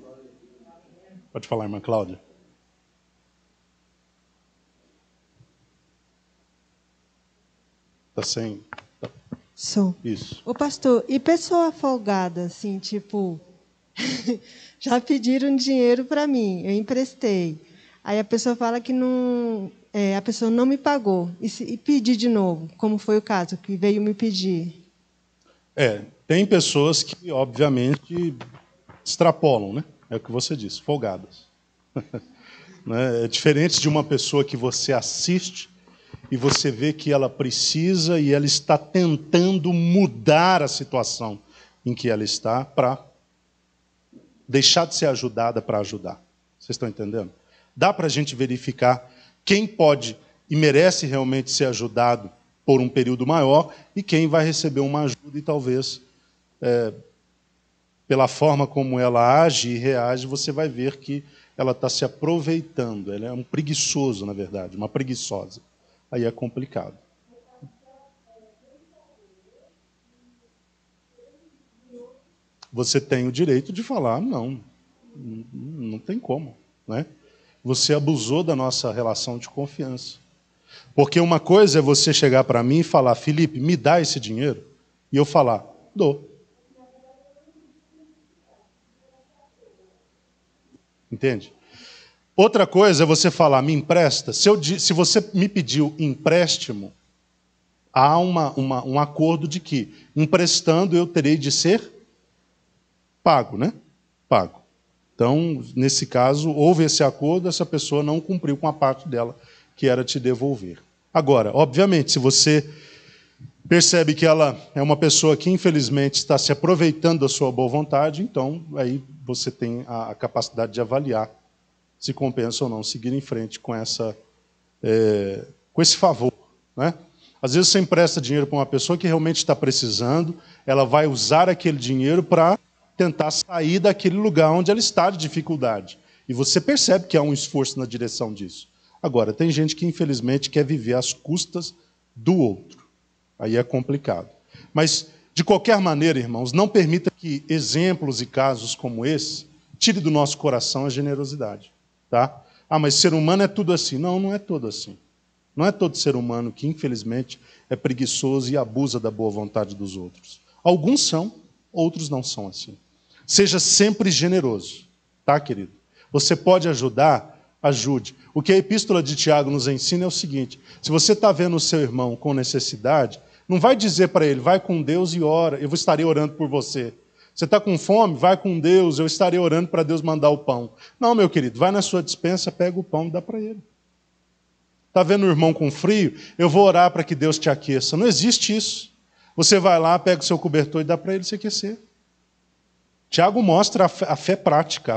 Pode falar, irmã Cláudia. Está sem... Sou. Isso. Ô pastor, e pessoa folgada, assim, tipo, já pediram dinheiro para mim, eu emprestei. Aí a pessoa fala que não, a pessoa não me pagou. E pedir de novo, como foi o caso, que veio me pedir. Tem pessoas que, obviamente, extrapolam, né? É o que você disse, folgadas. É diferente de uma pessoa que você assiste e você vê que ela precisa e ela está tentando mudar a situação em que ela está para deixar de ser ajudada para ajudar. Vocês estão entendendo? Dá para a gente verificar quem pode e merece realmente ser ajudado por um período maior e quem vai receber uma ajuda e talvez, pela forma como ela age e reage, você vai ver que ela está se aproveitando. Ela é um preguiçoso, na verdade, uma preguiçosa. Aí é complicado. Você tem o direito de falar, não tem como, né? Você abusou da nossa relação de confiança. Porque uma coisa é você chegar para mim e falar, Felipe, me dá esse dinheiro, e eu falar, dou. Entende? Outra coisa é você falar, me empresta. Se você me pediu empréstimo, há um acordo de que, emprestando, eu terei de ser pago, né? Pago. Então, nesse caso, houve esse acordo, essa pessoa não cumpriu com a parte dela, que era te devolver. Agora, obviamente, se você percebe que ela é uma pessoa que, infelizmente, está se aproveitando da sua boa vontade, então, aí você tem a capacidade de avaliar se compensa ou não seguir em frente com esse favor, né? Às vezes você empresta dinheiro para uma pessoa que realmente está precisando, ela vai usar aquele dinheiro para tentar sair daquele lugar onde ela está de dificuldade. E você percebe que há um esforço na direção disso. Agora, tem gente que, infelizmente, quer viver às custas do outro. Aí é complicado. Mas, de qualquer maneira, irmãos, não permita que exemplos e casos como esse tire do nosso coração a generosidade. Tá? Ah, mas ser humano é tudo assim. Não, não é todo assim. Não é todo ser humano que, infelizmente, é preguiçoso e abusa da boa vontade dos outros. Alguns são, outros não são assim. Seja sempre generoso, tá, querido? Você pode ajudar, ajude. O que a Epístola de Tiago nos ensina é o seguinte: se você está vendo o seu irmão com necessidade, não vai dizer para ele, vai com Deus e ora, eu estarei orando por você. Você está com fome? Vai com Deus, eu estarei orando para Deus mandar o pão. Não, meu querido, vai na sua despensa, pega o pão e dá para ele. Está vendo o irmão com frio? Eu vou orar para que Deus te aqueça. Não existe isso. Você vai lá, pega o seu cobertor e dá para ele se aquecer. Tiago mostra a fé prática,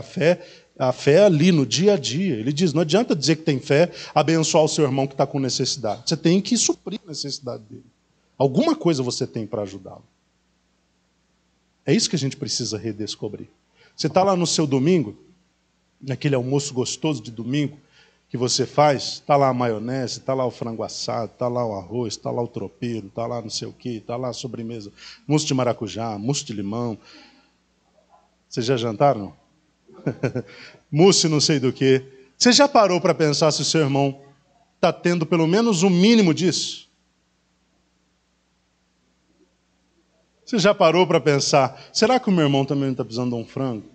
a fé ali no dia a dia. Ele diz, não adianta dizer que tem fé, abençoar o seu irmão que está com necessidade. Você tem que suprir a necessidade dele. Alguma coisa você tem para ajudá-lo. É isso que a gente precisa redescobrir. Você está lá no seu domingo, naquele almoço gostoso de domingo que você faz, está lá a maionese, está lá o frango assado, está lá o arroz, está lá o tropeiro, está lá não sei o quê, está lá a sobremesa, mousse de maracujá, mousse de limão. Vocês já jantaram? Mousse não sei do quê. Você já parou para pensar se o seu irmão está tendo pelo menos o mínimo disso? Você já parou para pensar, será que o meu irmão também não está precisando de um frango?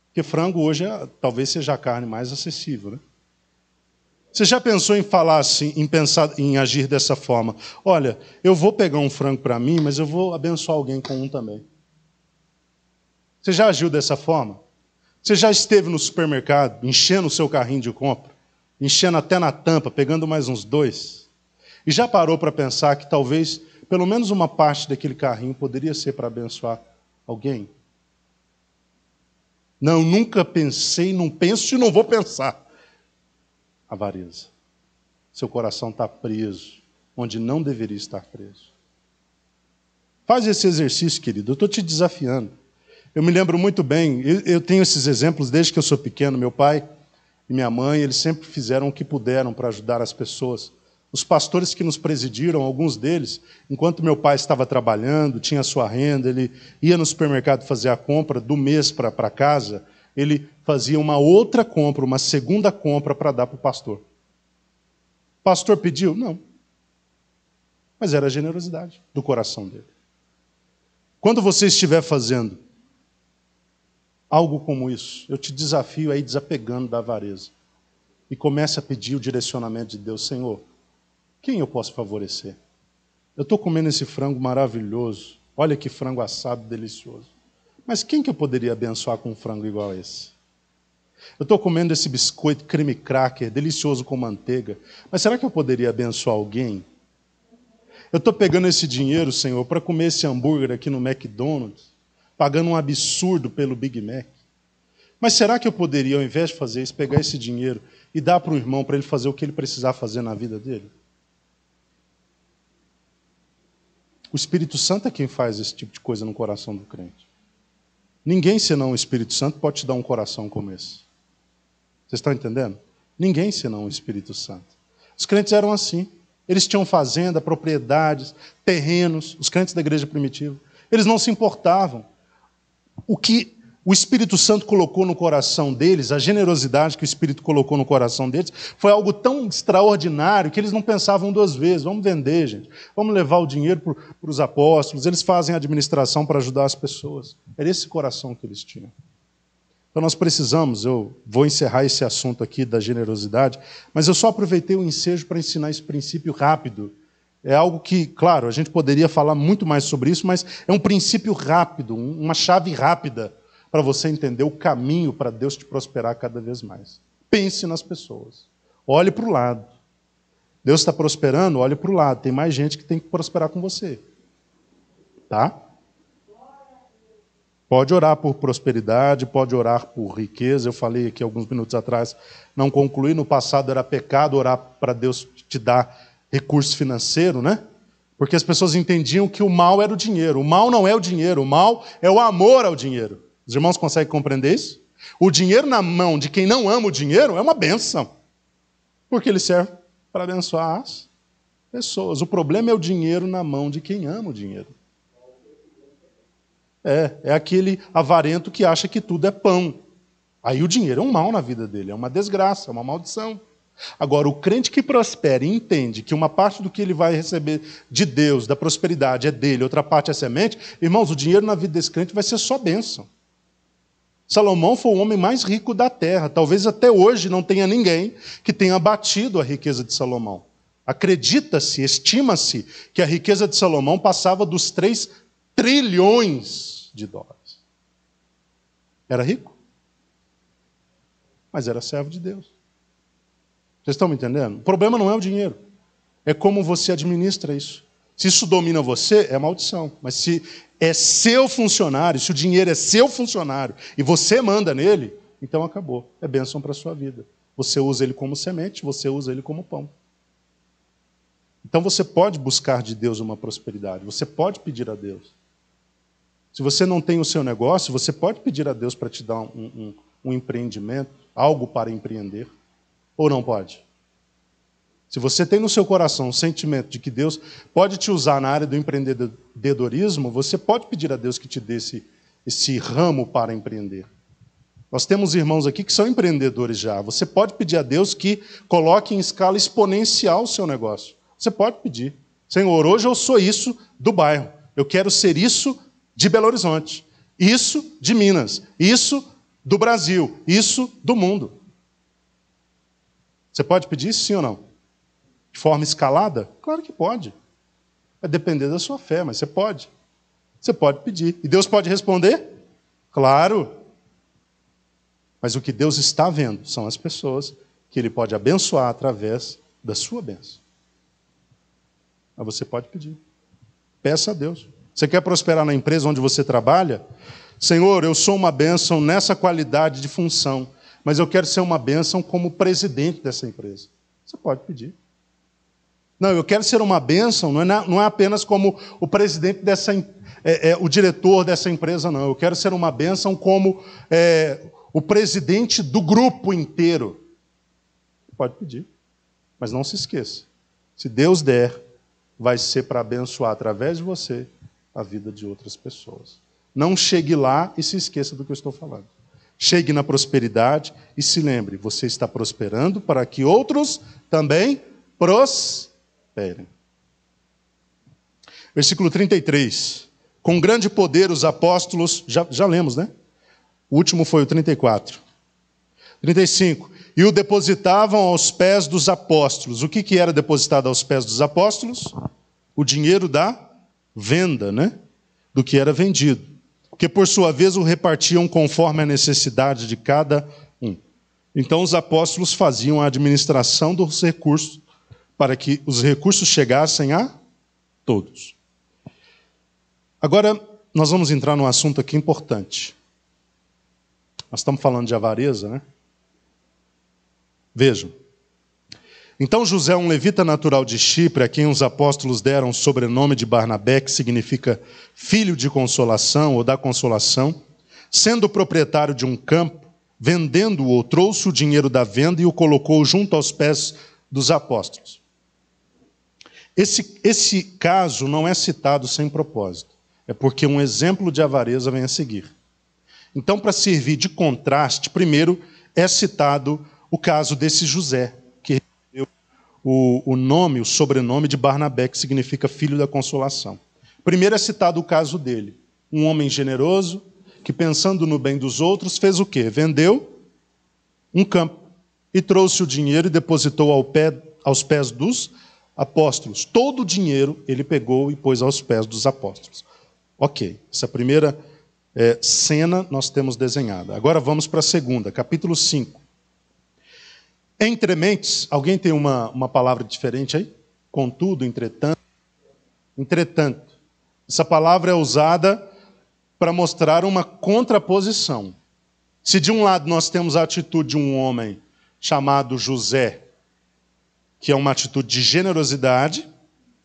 Porque frango hoje talvez seja a carne mais acessível, né? Você já pensou em falar assim, em agir dessa forma? Olha, eu vou pegar um frango para mim, mas eu vou abençoar alguém com um também. Você já agiu dessa forma? Você já esteve no supermercado, enchendo o seu carrinho de compra, enchendo até na tampa, pegando mais uns 2, e já parou para pensar que talvez pelo menos uma parte daquele carrinho poderia ser para abençoar alguém? Não, nunca pensei, não penso e não vou pensar. Avareza. Seu coração está preso, onde não deveria estar preso. Faz esse exercício, querido, eu estou te desafiando. Eu me lembro muito bem, eu tenho esses exemplos desde que eu sou pequeno. Meu pai e minha mãe, eles sempre fizeram o que puderam para ajudar as pessoas. Os pastores que nos presidiram, alguns deles, enquanto meu pai estava trabalhando, tinha sua renda, ele ia no supermercado fazer a compra do mês para casa, ele fazia uma outra compra, uma segunda compra para dar para o pastor. O pastor pediu? Não. Mas era a generosidade do coração dele. Quando você estiver fazendo algo como isso, eu te desafio a ir desapegando da avareza e comece a pedir o direcionamento de Deus. Senhor, quem eu posso favorecer? Eu estou comendo esse frango maravilhoso. Olha que frango assado delicioso. Mas quem que eu poderia abençoar com um frango igual a esse? Eu estou comendo esse biscoito creme cracker, delicioso com manteiga. Mas será que eu poderia abençoar alguém? Eu estou pegando esse dinheiro, Senhor, para comer esse hambúrguer aqui no McDonald's, pagando um absurdo pelo Big Mac. Mas será que eu poderia, ao invés de fazer isso, pegar esse dinheiro e dar para o irmão para ele fazer o que ele precisar fazer na vida dele? O Espírito Santo é quem faz esse tipo de coisa no coração do crente. Ninguém, senão o Espírito Santo, pode te dar um coração como esse. Vocês estão entendendo? Ninguém, senão o Espírito Santo. Os crentes eram assim. Eles tinham fazenda, propriedades, terrenos, os crentes da igreja primitiva. Eles não se importavam. O que o Espírito Santo colocou no coração deles, a generosidade que o Espírito colocou no coração deles, foi algo tão extraordinário que eles não pensavam 2 vezes. Vamos vender, gente. Vamos levar o dinheiro para os apóstolos. Eles fazem a administração para ajudar as pessoas. Era esse coração que eles tinham. Então nós precisamos, eu vou encerrar esse assunto aqui da generosidade, mas eu só aproveitei o ensejo para ensinar esse princípio rápido. É algo que, claro, a gente poderia falar muito mais sobre isso, mas é um princípio rápido, uma chave rápida para você entender o caminho para Deus te prosperar cada vez mais. Pense nas pessoas. Olhe para o lado. Deus está prosperando, olhe para o lado. Tem mais gente que tem que prosperar com você. Tá? Pode orar por prosperidade, pode orar por riqueza. Eu falei aqui alguns minutos atrás, não concluí, no passado era pecado orar para Deus te dar recurso financeiro, né? Porque as pessoas entendiam que o mal era o dinheiro. O mal não é o dinheiro, o mal é o amor ao dinheiro. Os irmãos conseguem compreender isso? O dinheiro na mão de quem não ama o dinheiro é uma bênção, porque ele serve para abençoar as pessoas. O problema é o dinheiro na mão de quem ama o dinheiro. É aquele avarento que acha que tudo é pão. Aí o dinheiro é um mal na vida dele, é uma desgraça, é uma maldição. Agora, o crente que prospera e entende que uma parte do que ele vai receber de Deus, da prosperidade, é dele, outra parte é semente, irmãos, o dinheiro na vida desse crente vai ser só bênção. Salomão foi o homem mais rico da terra. Talvez até hoje não tenha ninguém que tenha batido a riqueza de Salomão. Acredita-se, estima-se, que a riqueza de Salomão passava dos 3 trilhões de dólares. Era rico, mas era servo de Deus. Vocês estão me entendendo? O problema não é o dinheiro, é como você administra isso. Se isso domina você, é maldição. Mas se é seu funcionário, se o dinheiro é seu funcionário e você manda nele, então acabou. É bênção para a sua vida. Você usa ele como semente, você usa ele como pão. Então você pode buscar de Deus uma prosperidade, você pode pedir a Deus. Se você não tem o seu negócio, você pode pedir a Deus para te dar um empreendimento, algo para empreender, ou não pode? Se você tem no seu coração o sentimento de que Deus pode te usar na área do empreendedorismo, você pode pedir a Deus que te dê esse ramo para empreender. Nós temos irmãos aqui que são empreendedores já. Você pode pedir a Deus que coloque em escala exponencial o seu negócio. Você pode pedir. Senhor, hoje eu sou isso do bairro. Eu quero ser isso de Belo Horizonte. Isso de Minas. Isso do Brasil. Isso do mundo. Você pode pedir isso, sim ou não? De forma escalada? Claro que pode. Vai depender da sua fé, mas você pode. Você pode pedir. E Deus pode responder? Claro. Mas o que Deus está vendo são as pessoas que Ele pode abençoar através da sua bênção. Mas você pode pedir. Peça a Deus. Você quer prosperar na empresa onde você trabalha? Senhor, eu sou uma bênção nessa qualidade de função, mas eu quero ser uma bênção como presidente dessa empresa. Você pode pedir. Não, eu quero ser uma bênção, não é apenas como o presidente o diretor dessa empresa, não. Eu quero ser uma bênção como o presidente do grupo inteiro. Pode pedir, mas não se esqueça. Se Deus der, vai ser para abençoar através de você a vida de outras pessoas. Não chegue lá e se esqueça do que eu estou falando. Chegue na prosperidade e se lembre, você está prosperando para que outros também prosperem. Versículo 33. Com grande poder os apóstolos, já lemos, né? O último foi o 34. 35. E o depositavam aos pés dos apóstolos. O que era depositado aos pés dos apóstolos? O dinheiro da venda, né? Do que era vendido. Que por sua vez o repartiam conforme a necessidade de cada um. Então os apóstolos faziam a administração dos recursos para que os recursos chegassem a todos. Agora nós vamos entrar num assunto aqui importante. Nós estamos falando de avareza, né? Vejam. Então José, um levita natural de Chipre, a quem os apóstolos deram o sobrenome de Barnabé, que significa filho de consolação ou da consolação, sendo proprietário de um campo, vendendo-o, trouxe o dinheiro da venda e o colocou junto aos pés dos apóstolos. Esse caso não é citado sem propósito. É porque um exemplo de avareza vem a seguir. Então, para servir de contraste, primeiro é citado o caso desse José, que recebeu o sobrenome de Barnabé, que significa filho da consolação. Primeiro é citado o caso dele. Um homem generoso, que pensando no bem dos outros, fez o quê? Vendeu um campo e trouxe o dinheiro e depositou aos pés dos apóstolos. Todo o dinheiro ele pegou e pôs aos pés dos apóstolos. Ok, essa é a primeira cena nós temos desenhada. Agora vamos para a segunda, capítulo 5. Entre mentes, alguém tem uma palavra diferente aí? Contudo, entretanto. Entretanto. Essa palavra é usada para mostrar uma contraposição. Se de um lado nós temos a atitude de um homem chamado José, que é uma atitude de generosidade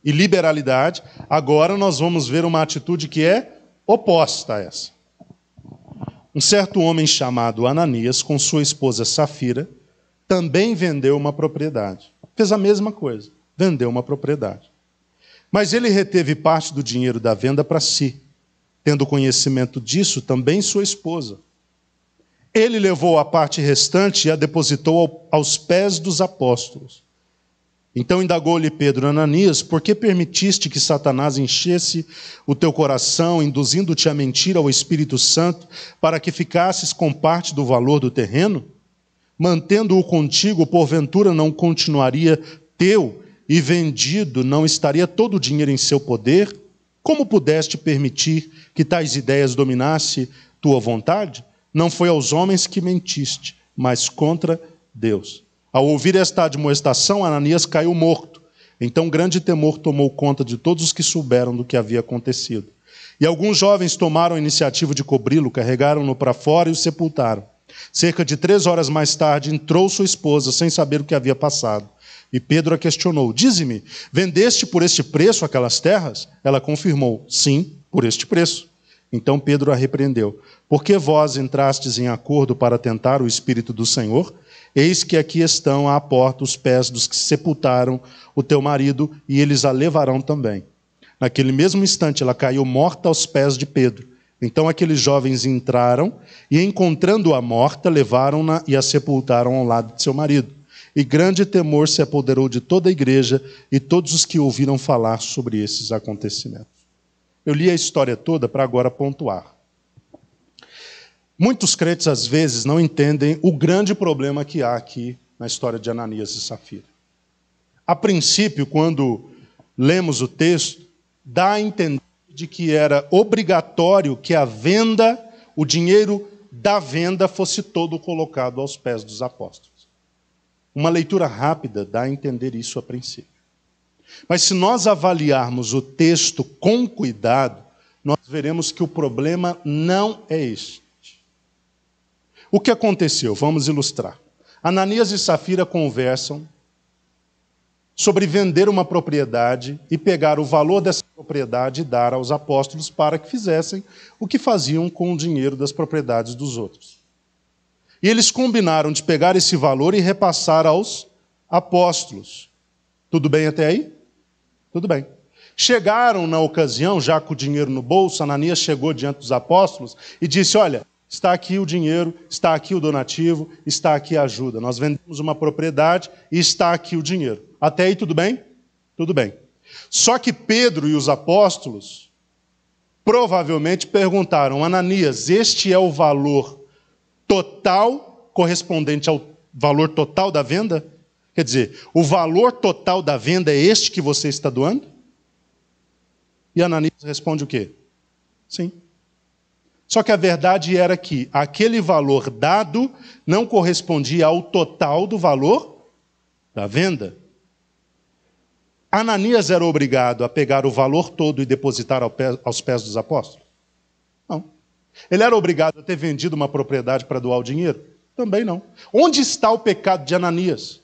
e liberalidade, agora nós vamos ver uma atitude que é oposta a essa. Um certo homem chamado Ananias, com sua esposa Safira, também vendeu uma propriedade. Fez a mesma coisa, vendeu uma propriedade. Mas ele reteve parte do dinheiro da venda para si, tendo conhecimento disso também sua esposa. Ele levou a parte restante e a depositou aos pés dos apóstolos. Então indagou-lhe Pedro: Ananias, por que permitiste que Satanás enchesse o teu coração, induzindo-te a mentir ao Espírito Santo, para que ficasses com parte do valor do terreno? Mantendo-o contigo, porventura não continuaria teu, e vendido não estaria todo o dinheiro em seu poder? Como pudeste permitir que tais ideias dominassem tua vontade? Não foi aos homens que mentiste, mas contra Deus. Ao ouvir esta admoestação, Ananias caiu morto. Então grande temor tomou conta de todos os que souberam do que havia acontecido. E alguns jovens tomaram a iniciativa de cobri-lo, carregaram-no para fora e o sepultaram. Cerca de 3 horas mais tarde, entrou sua esposa, sem saber o que havia passado. E Pedro a questionou: dize-me, vendeste por este preço aquelas terras? Ela confirmou: sim, por este preço. Então Pedro a repreendeu: por que vós entrastes em acordo para tentar o Espírito do Senhor? Eis que aqui estão à porta os pés dos que sepultaram o teu marido, e eles a levarão também. Naquele mesmo instante ela caiu morta aos pés de Pedro. Então aqueles jovens entraram e, encontrando-a morta, levaram-na e a sepultaram ao lado de seu marido. E grande temor se apoderou de toda a igreja e todos os que ouviram falar sobre esses acontecimentos. Eu li a história toda para agora pontuar. Muitos crentes, às vezes, não entendem o grande problema que há aqui na história de Ananias e Safira. A princípio, quando lemos o texto, dá a entender de que era obrigatório que a venda, o dinheiro da venda, fosse todo colocado aos pés dos apóstolos. Uma leitura rápida dá a entender isso a princípio. Mas se nós avaliarmos o texto com cuidado, nós veremos que o problema não é este. O que aconteceu? Vamos ilustrar. Ananias e Safira conversam sobre vender uma propriedade e pegar o valor dessa propriedade e dar aos apóstolos para que fizessem o que faziam com o dinheiro das propriedades dos outros. E eles combinaram de pegar esse valor e repassar aos apóstolos. Tudo bem até aí? Tudo bem. Chegaram na ocasião, já com o dinheiro no bolso, Ananias chegou diante dos apóstolos e disse: olha, está aqui o dinheiro, está aqui o donativo, está aqui a ajuda. Nós vendemos uma propriedade e está aqui o dinheiro. Até aí tudo bem? Tudo bem. Só que Pedro e os apóstolos provavelmente perguntaram: Ananias, este é o valor total correspondente ao valor total da venda? Quer dizer, o valor total da venda é este que você está doando? E Ananias responde o quê? Sim. Só que a verdade era que aquele valor dado não correspondia ao total do valor da venda. Ananias era obrigado a pegar o valor todo e depositar aos pés dos apóstolos? Não. Ele era obrigado a ter vendido uma propriedade para doar o dinheiro? Também não. Onde está o pecado de Ananias?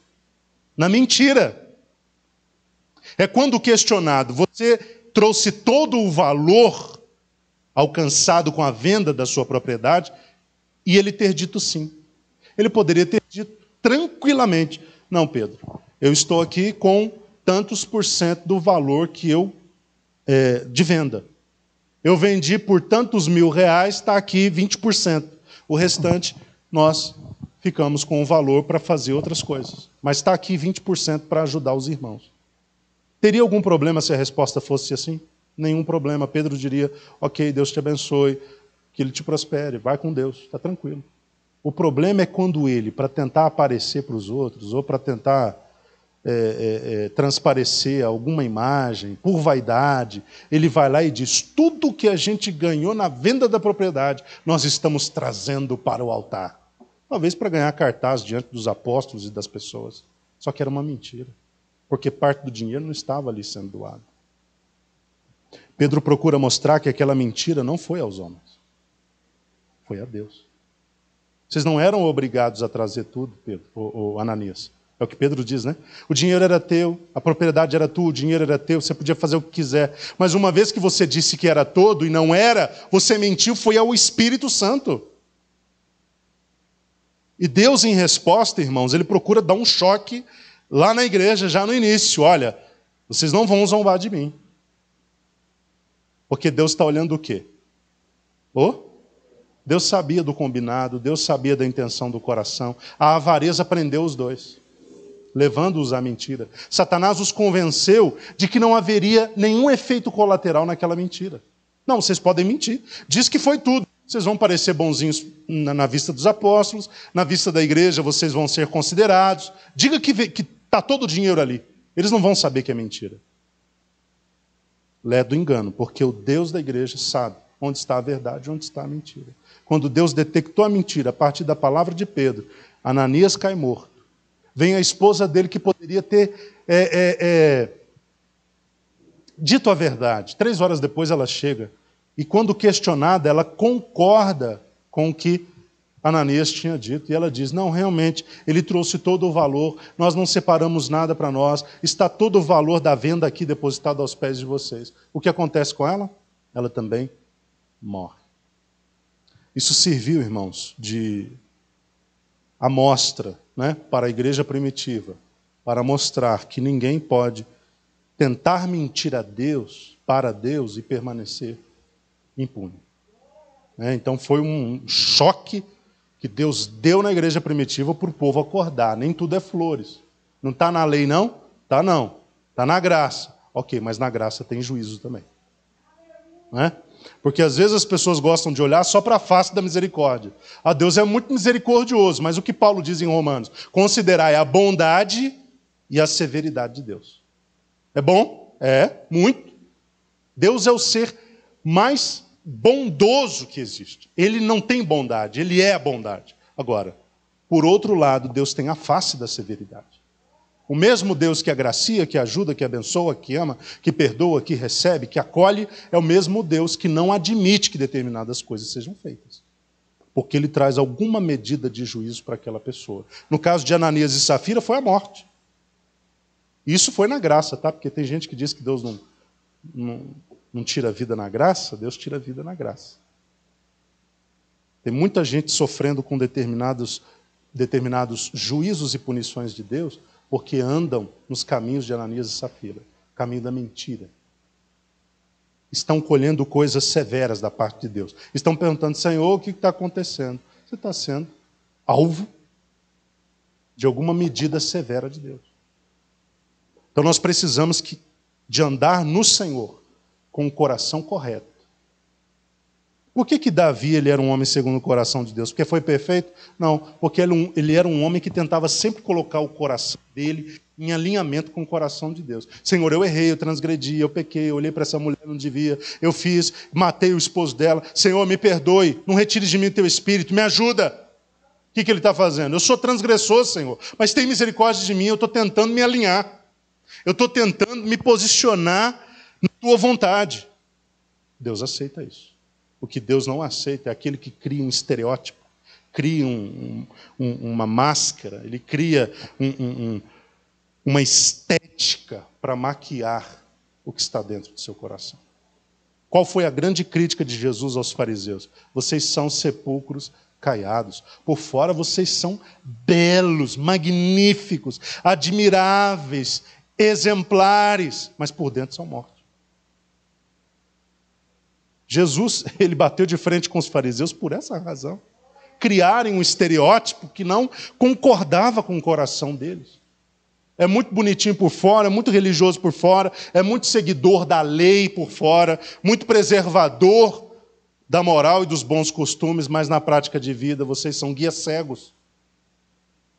Na mentira. É quando questionado: você trouxe todo o valor alcançado com a venda da sua propriedade? E ele ter dito sim. Ele poderia ter dito tranquilamente: não, Pedro, eu estou aqui com tantos por cento do valor que eu de venda. Eu vendi por tantos R$1.000, está aqui 20%. O restante, nós ficamos com o valor para fazer outras coisas. Mas está aqui 20% para ajudar os irmãos. Teria algum problema se a resposta fosse assim? Nenhum problema. Pedro diria: ok, Deus te abençoe, que Ele te prospere, vai com Deus, está tranquilo. O problema é quando ele, para tentar aparecer para os outros, ou para tentar transparecer alguma imagem, por vaidade, ele vai lá e diz, tudo que a gente ganhou na venda da propriedade, nós estamos trazendo para o altar. Talvez para ganhar cartaz diante dos apóstolos e das pessoas. Só que era uma mentira, porque parte do dinheiro não estava ali sendo doado. Pedro procura mostrar que aquela mentira não foi aos homens, foi a Deus. Vocês não eram obrigados a trazer tudo, Pedro, ou Ananias. É o que Pedro diz, né? O dinheiro era teu, a propriedade era tua, o dinheiro era teu, você podia fazer o que quiser. Mas uma vez que você disse que era todo e não era, você mentiu, foi ao Espírito Santo. E Deus, em resposta, irmãos, ele procura dar um choque lá na igreja, já no início. Olha, vocês não vão zombar de mim. Porque Deus está olhando o quê? Deus sabia do combinado, Deus sabia da intenção do coração. A avareza prendeu os dois, levando-os à mentira. Satanás os convenceu de que não haveria nenhum efeito colateral naquela mentira. Não, vocês podem mentir. Diz que foi tudo. Vocês vão parecer bonzinhos na vista dos apóstolos, na vista da igreja vocês vão ser considerados. Diga que está todo o dinheiro ali. Eles não vão saber que é mentira. Lé do engano, porque o Deus da igreja sabe onde está a verdade e onde está a mentira. Quando Deus detectou a mentira a partir da palavra de Pedro, Ananias cai morto. Vem a esposa dele que poderia ter dito a verdade. 3 horas depois ela chega. E quando questionada, ela concorda com o que Ananias tinha dito. E ela diz, não, realmente, ele trouxe todo o valor, nós não separamos nada para nós, está todo o valor da venda aqui depositado aos pés de vocês. O que acontece com ela? Ela também morre. Isso serviu, irmãos, de amostra, né, para a igreja primitiva, para mostrar que ninguém pode tentar mentir a Deus, para Deus, e permanecer impune. Então foi um choque que Deus deu na igreja primitiva para o povo acordar. Nem tudo é flores. Não está na lei, não? Está não. Está na graça. Ok, mas na graça tem juízo também. Não é? Porque às vezes as pessoas gostam de olhar só para a face da misericórdia. Deus é muito misericordioso, mas o que Paulo diz em Romanos? Considerai a bondade e a severidade de Deus. É bom? É, muito. Deus é o ser mais bondoso que existe. Ele não tem bondade, ele é a bondade. Agora, por outro lado, Deus tem a face da severidade. O mesmo Deus que agracia, que ajuda, que abençoa, que ama, que perdoa, que recebe, que acolhe, é o mesmo Deus que não admite que determinadas coisas sejam feitas. Porque ele traz alguma medida de juízo para aquela pessoa. No caso de Ananias e Safira, foi a morte. Isso foi na graça, tá? Porque tem gente que diz que Deus não tira a vida na graça. Deus tira a vida na graça. Tem muita gente sofrendo com determinados juízos e punições de Deus, porque andam nos caminhos de Ananias e Safira, caminho da mentira. Estão colhendo coisas severas da parte de Deus. Estão perguntando, Senhor, o que está acontecendo? Você está sendo alvo de alguma medida severa de Deus. Então nós precisamos de andar no Senhor com o coração correto. Por que Davi ele era um homem segundo o coração de Deus? Porque foi perfeito? Não, porque ele era um homem que tentava sempre colocar o coração dele em alinhamento com o coração de Deus. Senhor, eu errei, eu transgredi, eu pequei, eu olhei para essa mulher, não devia, eu fiz, matei o esposo dela. Senhor, me perdoe, não retires de mim o teu espírito, me ajuda. O que ele está fazendo? Eu sou transgressor, Senhor, mas tem misericórdia de mim, eu estou tentando me alinhar. Eu estou tentando me posicionar na tua vontade. Deus aceita isso. O que Deus não aceita é aquele que cria um estereótipo, cria uma máscara, ele cria uma estética para maquiar o que está dentro do seu coração. Qual foi a grande crítica de Jesus aos fariseus? Vocês são sepulcros caiados. Por fora vocês são belos, magníficos, admiráveis, exemplares, mas por dentro são mortos. Jesus, ele bateu de frente com os fariseus por essa razão. Criarem um estereótipo que não concordava com o coração deles. É muito bonitinho por fora, é muito religioso por fora, é muito seguidor da lei por fora, muito preservador da moral e dos bons costumes, mas na prática de vida vocês são guias cegos.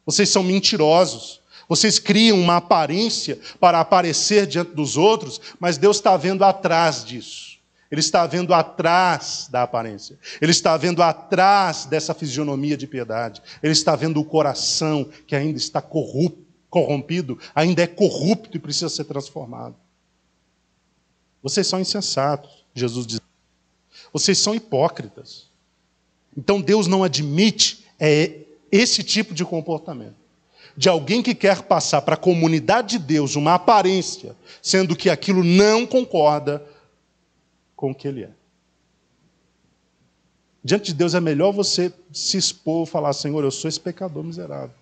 Vocês são mentirosos. Vocês criam uma aparência para aparecer diante dos outros, mas Deus está vendo atrás disso. Ele está vendo atrás da aparência. Ele está vendo atrás dessa fisionomia de piedade. Ele está vendo o coração que ainda está corrompido, ainda é corrupto e precisa ser transformado. Vocês são insensatos, Jesus diz. Vocês são hipócritas. Então Deus não admite esse tipo de comportamento. De alguém que quer passar para a comunidade de Deus uma aparência, sendo que aquilo não concorda com o que ele é. Diante de Deus é melhor você se expor e falar: Senhor, eu sou esse pecador miserável.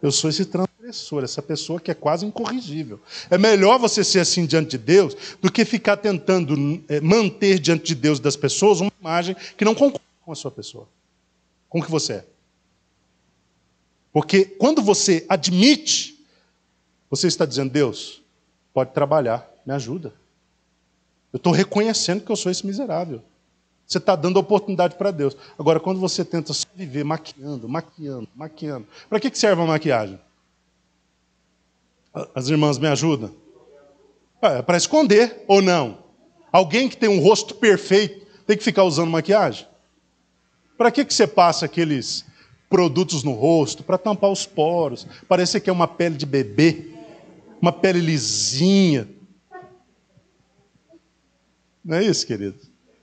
Eu sou esse transgressor, essa pessoa que é quase incorrigível. É melhor você ser assim diante de Deus do que ficar tentando manter diante de Deus das pessoas uma imagem que não concorda com a sua pessoa, com o que você é. Porque quando você admite, você está dizendo: Deus, pode trabalhar, me ajuda. Eu estou reconhecendo que eu sou esse miserável. Você está dando oportunidade para Deus. Agora, quando você tenta só viver maquiando, para que serve a maquiagem? As irmãs me ajudam? É para esconder ou não? Alguém que tem um rosto perfeito tem que ficar usando maquiagem? Para que você passa aqueles produtos no rosto? Para tampar os poros. Parece que é uma pele de bebê, uma pele lisinha. Não é isso, querido?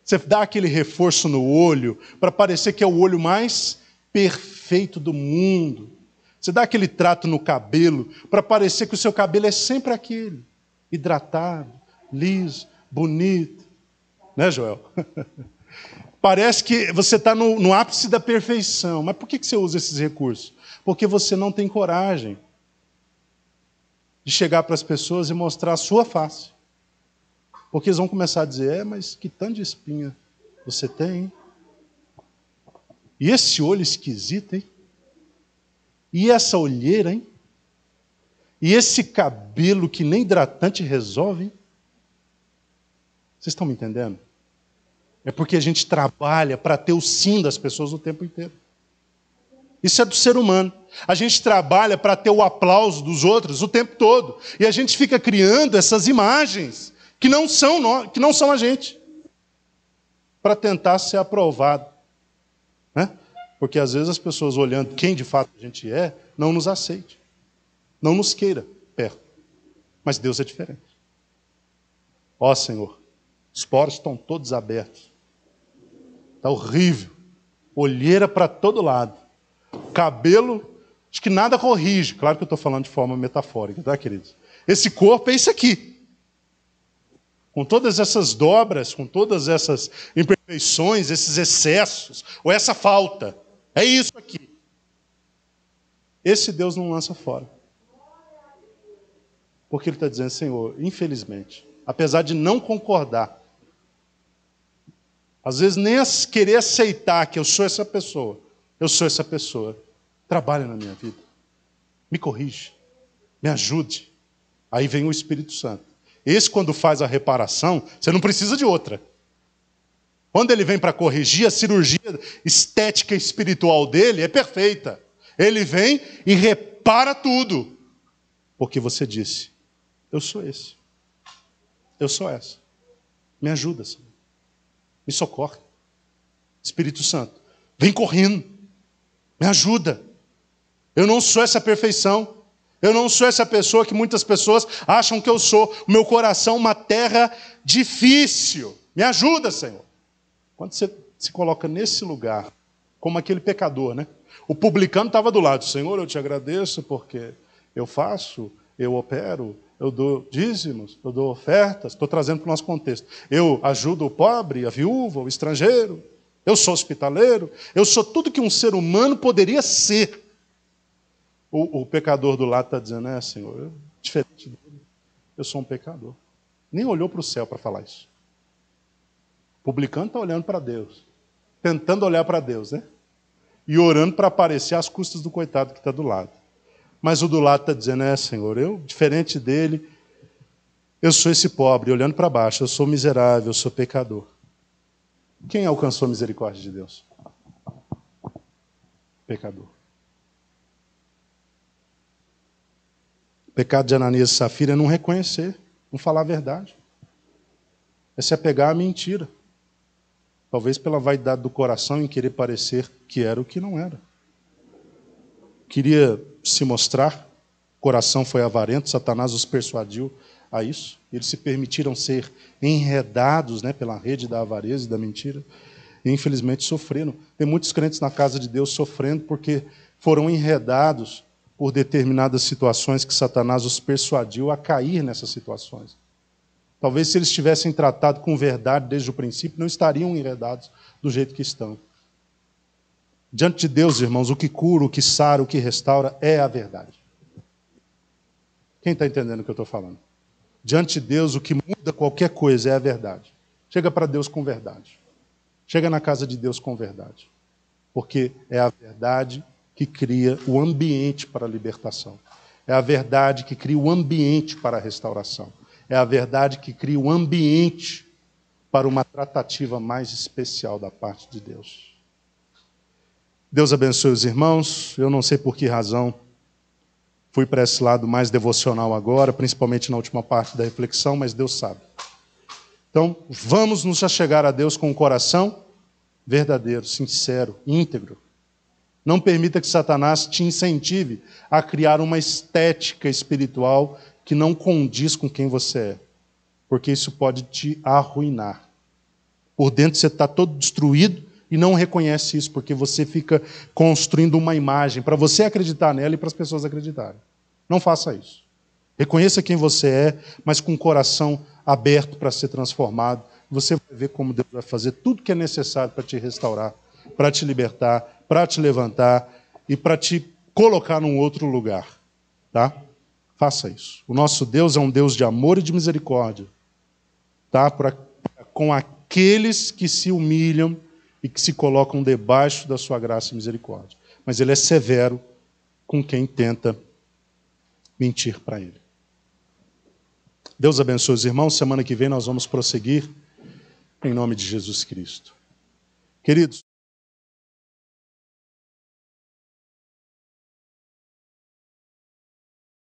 Você dá aquele reforço no olho para parecer que é o olho mais perfeito do mundo. Você dá aquele trato no cabelo para parecer que o seu cabelo é sempre aquele. Hidratado, liso, bonito. Né, Joel? Parece que você está no ápice da perfeição. Mas por que você usa esses recursos? Porque você não tem coragem de chegar para as pessoas e mostrar a sua face. Porque eles vão começar a dizer: mas que tanto de espinha você tem, hein? E esse olho esquisito, hein? E essa olheira, hein? E esse cabelo que nem hidratante resolve, hein? Vocês estão me entendendo? É porque a gente trabalha para ter o sim das pessoas o tempo inteiro. Isso é do ser humano. A gente trabalha para ter o aplauso dos outros o tempo todo. E a gente fica criando essas imagens que não são a gente, para tentar ser aprovado. Né? Porque às vezes as pessoas, olhando quem de fato a gente é, não nos aceite, não nos queira perto. Mas Deus é diferente. Ó Senhor, os poros estão todos abertos. Está horrível. Olheira para todo lado. Cabelo, acho que nada corrige. Claro que eu estou falando de forma metafórica, tá, queridos? Esse corpo é isso aqui. Com todas essas dobras, com todas essas imperfeições, esses excessos, ou essa falta. É isso aqui. Esse Deus não lança fora. Porque Ele está dizendo: Senhor, infelizmente, apesar de não concordar, às vezes nem querer aceitar que eu sou essa pessoa, trabalha na minha vida, me corrige, me ajude. Aí vem o Espírito Santo. Esse, quando faz a reparação, você não precisa de outra. Quando ele vem para corrigir, a cirurgia estética e espiritual dele é perfeita. Ele vem e repara tudo. Porque você disse: eu sou esse. Eu sou essa. Me ajuda, Senhor. Me socorre. Espírito Santo, vem correndo. Me ajuda. Eu não sou essa perfeição. Eu não sou essa pessoa que muitas pessoas acham que eu sou. O meu coração é uma terra difícil. Me ajuda, Senhor. Quando você se coloca nesse lugar, como aquele pecador, né? O publicano estava do lado: Senhor, eu te agradeço porque eu faço, eu opero, eu dou dízimos, eu dou ofertas. Estou trazendo para o nosso contexto. Eu ajudo o pobre, a viúva, o estrangeiro. Eu sou hospitaleiro. Eu sou tudo que um ser humano poderia ser. O pecador do lado está dizendo: Senhor, diferente dele, eu sou um pecador. Nem olhou para o céu para falar isso. O publicano está olhando para Deus, tentando olhar para Deus, né? E orando para aparecer às custas do coitado que está do lado. Mas o do lado está dizendo: Senhor, eu, diferente dele, eu sou esse pobre, olhando para baixo, eu sou miserável, eu sou pecador. Quem alcançou a misericórdia de Deus? Pecador. pecado de Ananias e Safira é não reconhecer, não falar a verdade. É se apegar à mentira. Talvez pela vaidade do coração em querer parecer que era o que não era. Queria se mostrar, o coração foi avarento, Satanás os persuadiu a isso. Eles se permitiram ser enredados, né, pela rede da avareza e da mentira. E infelizmente sofreram. Tem muitos crentes na casa de Deus sofrendo porque foram enredados por determinadas situações que Satanás os persuadiu a cair nessas situações. Talvez se eles tivessem tratado com verdade desde o princípio, não estariam enredados do jeito que estão. Diante de Deus, irmãos, o que cura, o que sara, o que restaura é a verdade. Quem está entendendo o que eu estou falando? Diante de Deus, o que muda qualquer coisa é a verdade. Chega para Deus com verdade. Chega na casa de Deus com verdade. Porque é a verdade que cria o ambiente para a libertação. É a verdade que cria o ambiente para a restauração. É a verdade que cria o ambiente para uma tratativa mais especial da parte de Deus. Deus abençoe os irmãos. Eu não sei por que razão fui para esse lado mais devocional agora, principalmente na última parte da reflexão, mas Deus sabe. Então, vamos nos achegar a Deus com um coração verdadeiro, sincero, íntegro. Não permita que Satanás te incentive a criar uma estética espiritual que não condiz com quem você é, porque isso pode te arruinar. Por dentro você está todo destruído e não reconhece isso, porque você fica construindo uma imagem para você acreditar nela e para as pessoas acreditarem. Não faça isso. Reconheça quem você é, mas com o coração aberto para ser transformado. Você vai ver como Deus vai fazer tudo que é necessário para te restaurar, para te libertar, para te levantar e para te colocar num outro lugar. Tá? Faça isso. O nosso Deus é um Deus de amor e de misericórdia. Tá? Com aqueles que se humilham e que se colocam debaixo da sua graça e misericórdia. Mas Ele é severo com quem tenta mentir para Ele. Deus abençoe os irmãos. Semana que vem nós vamos prosseguir em nome de Jesus Cristo. Queridos,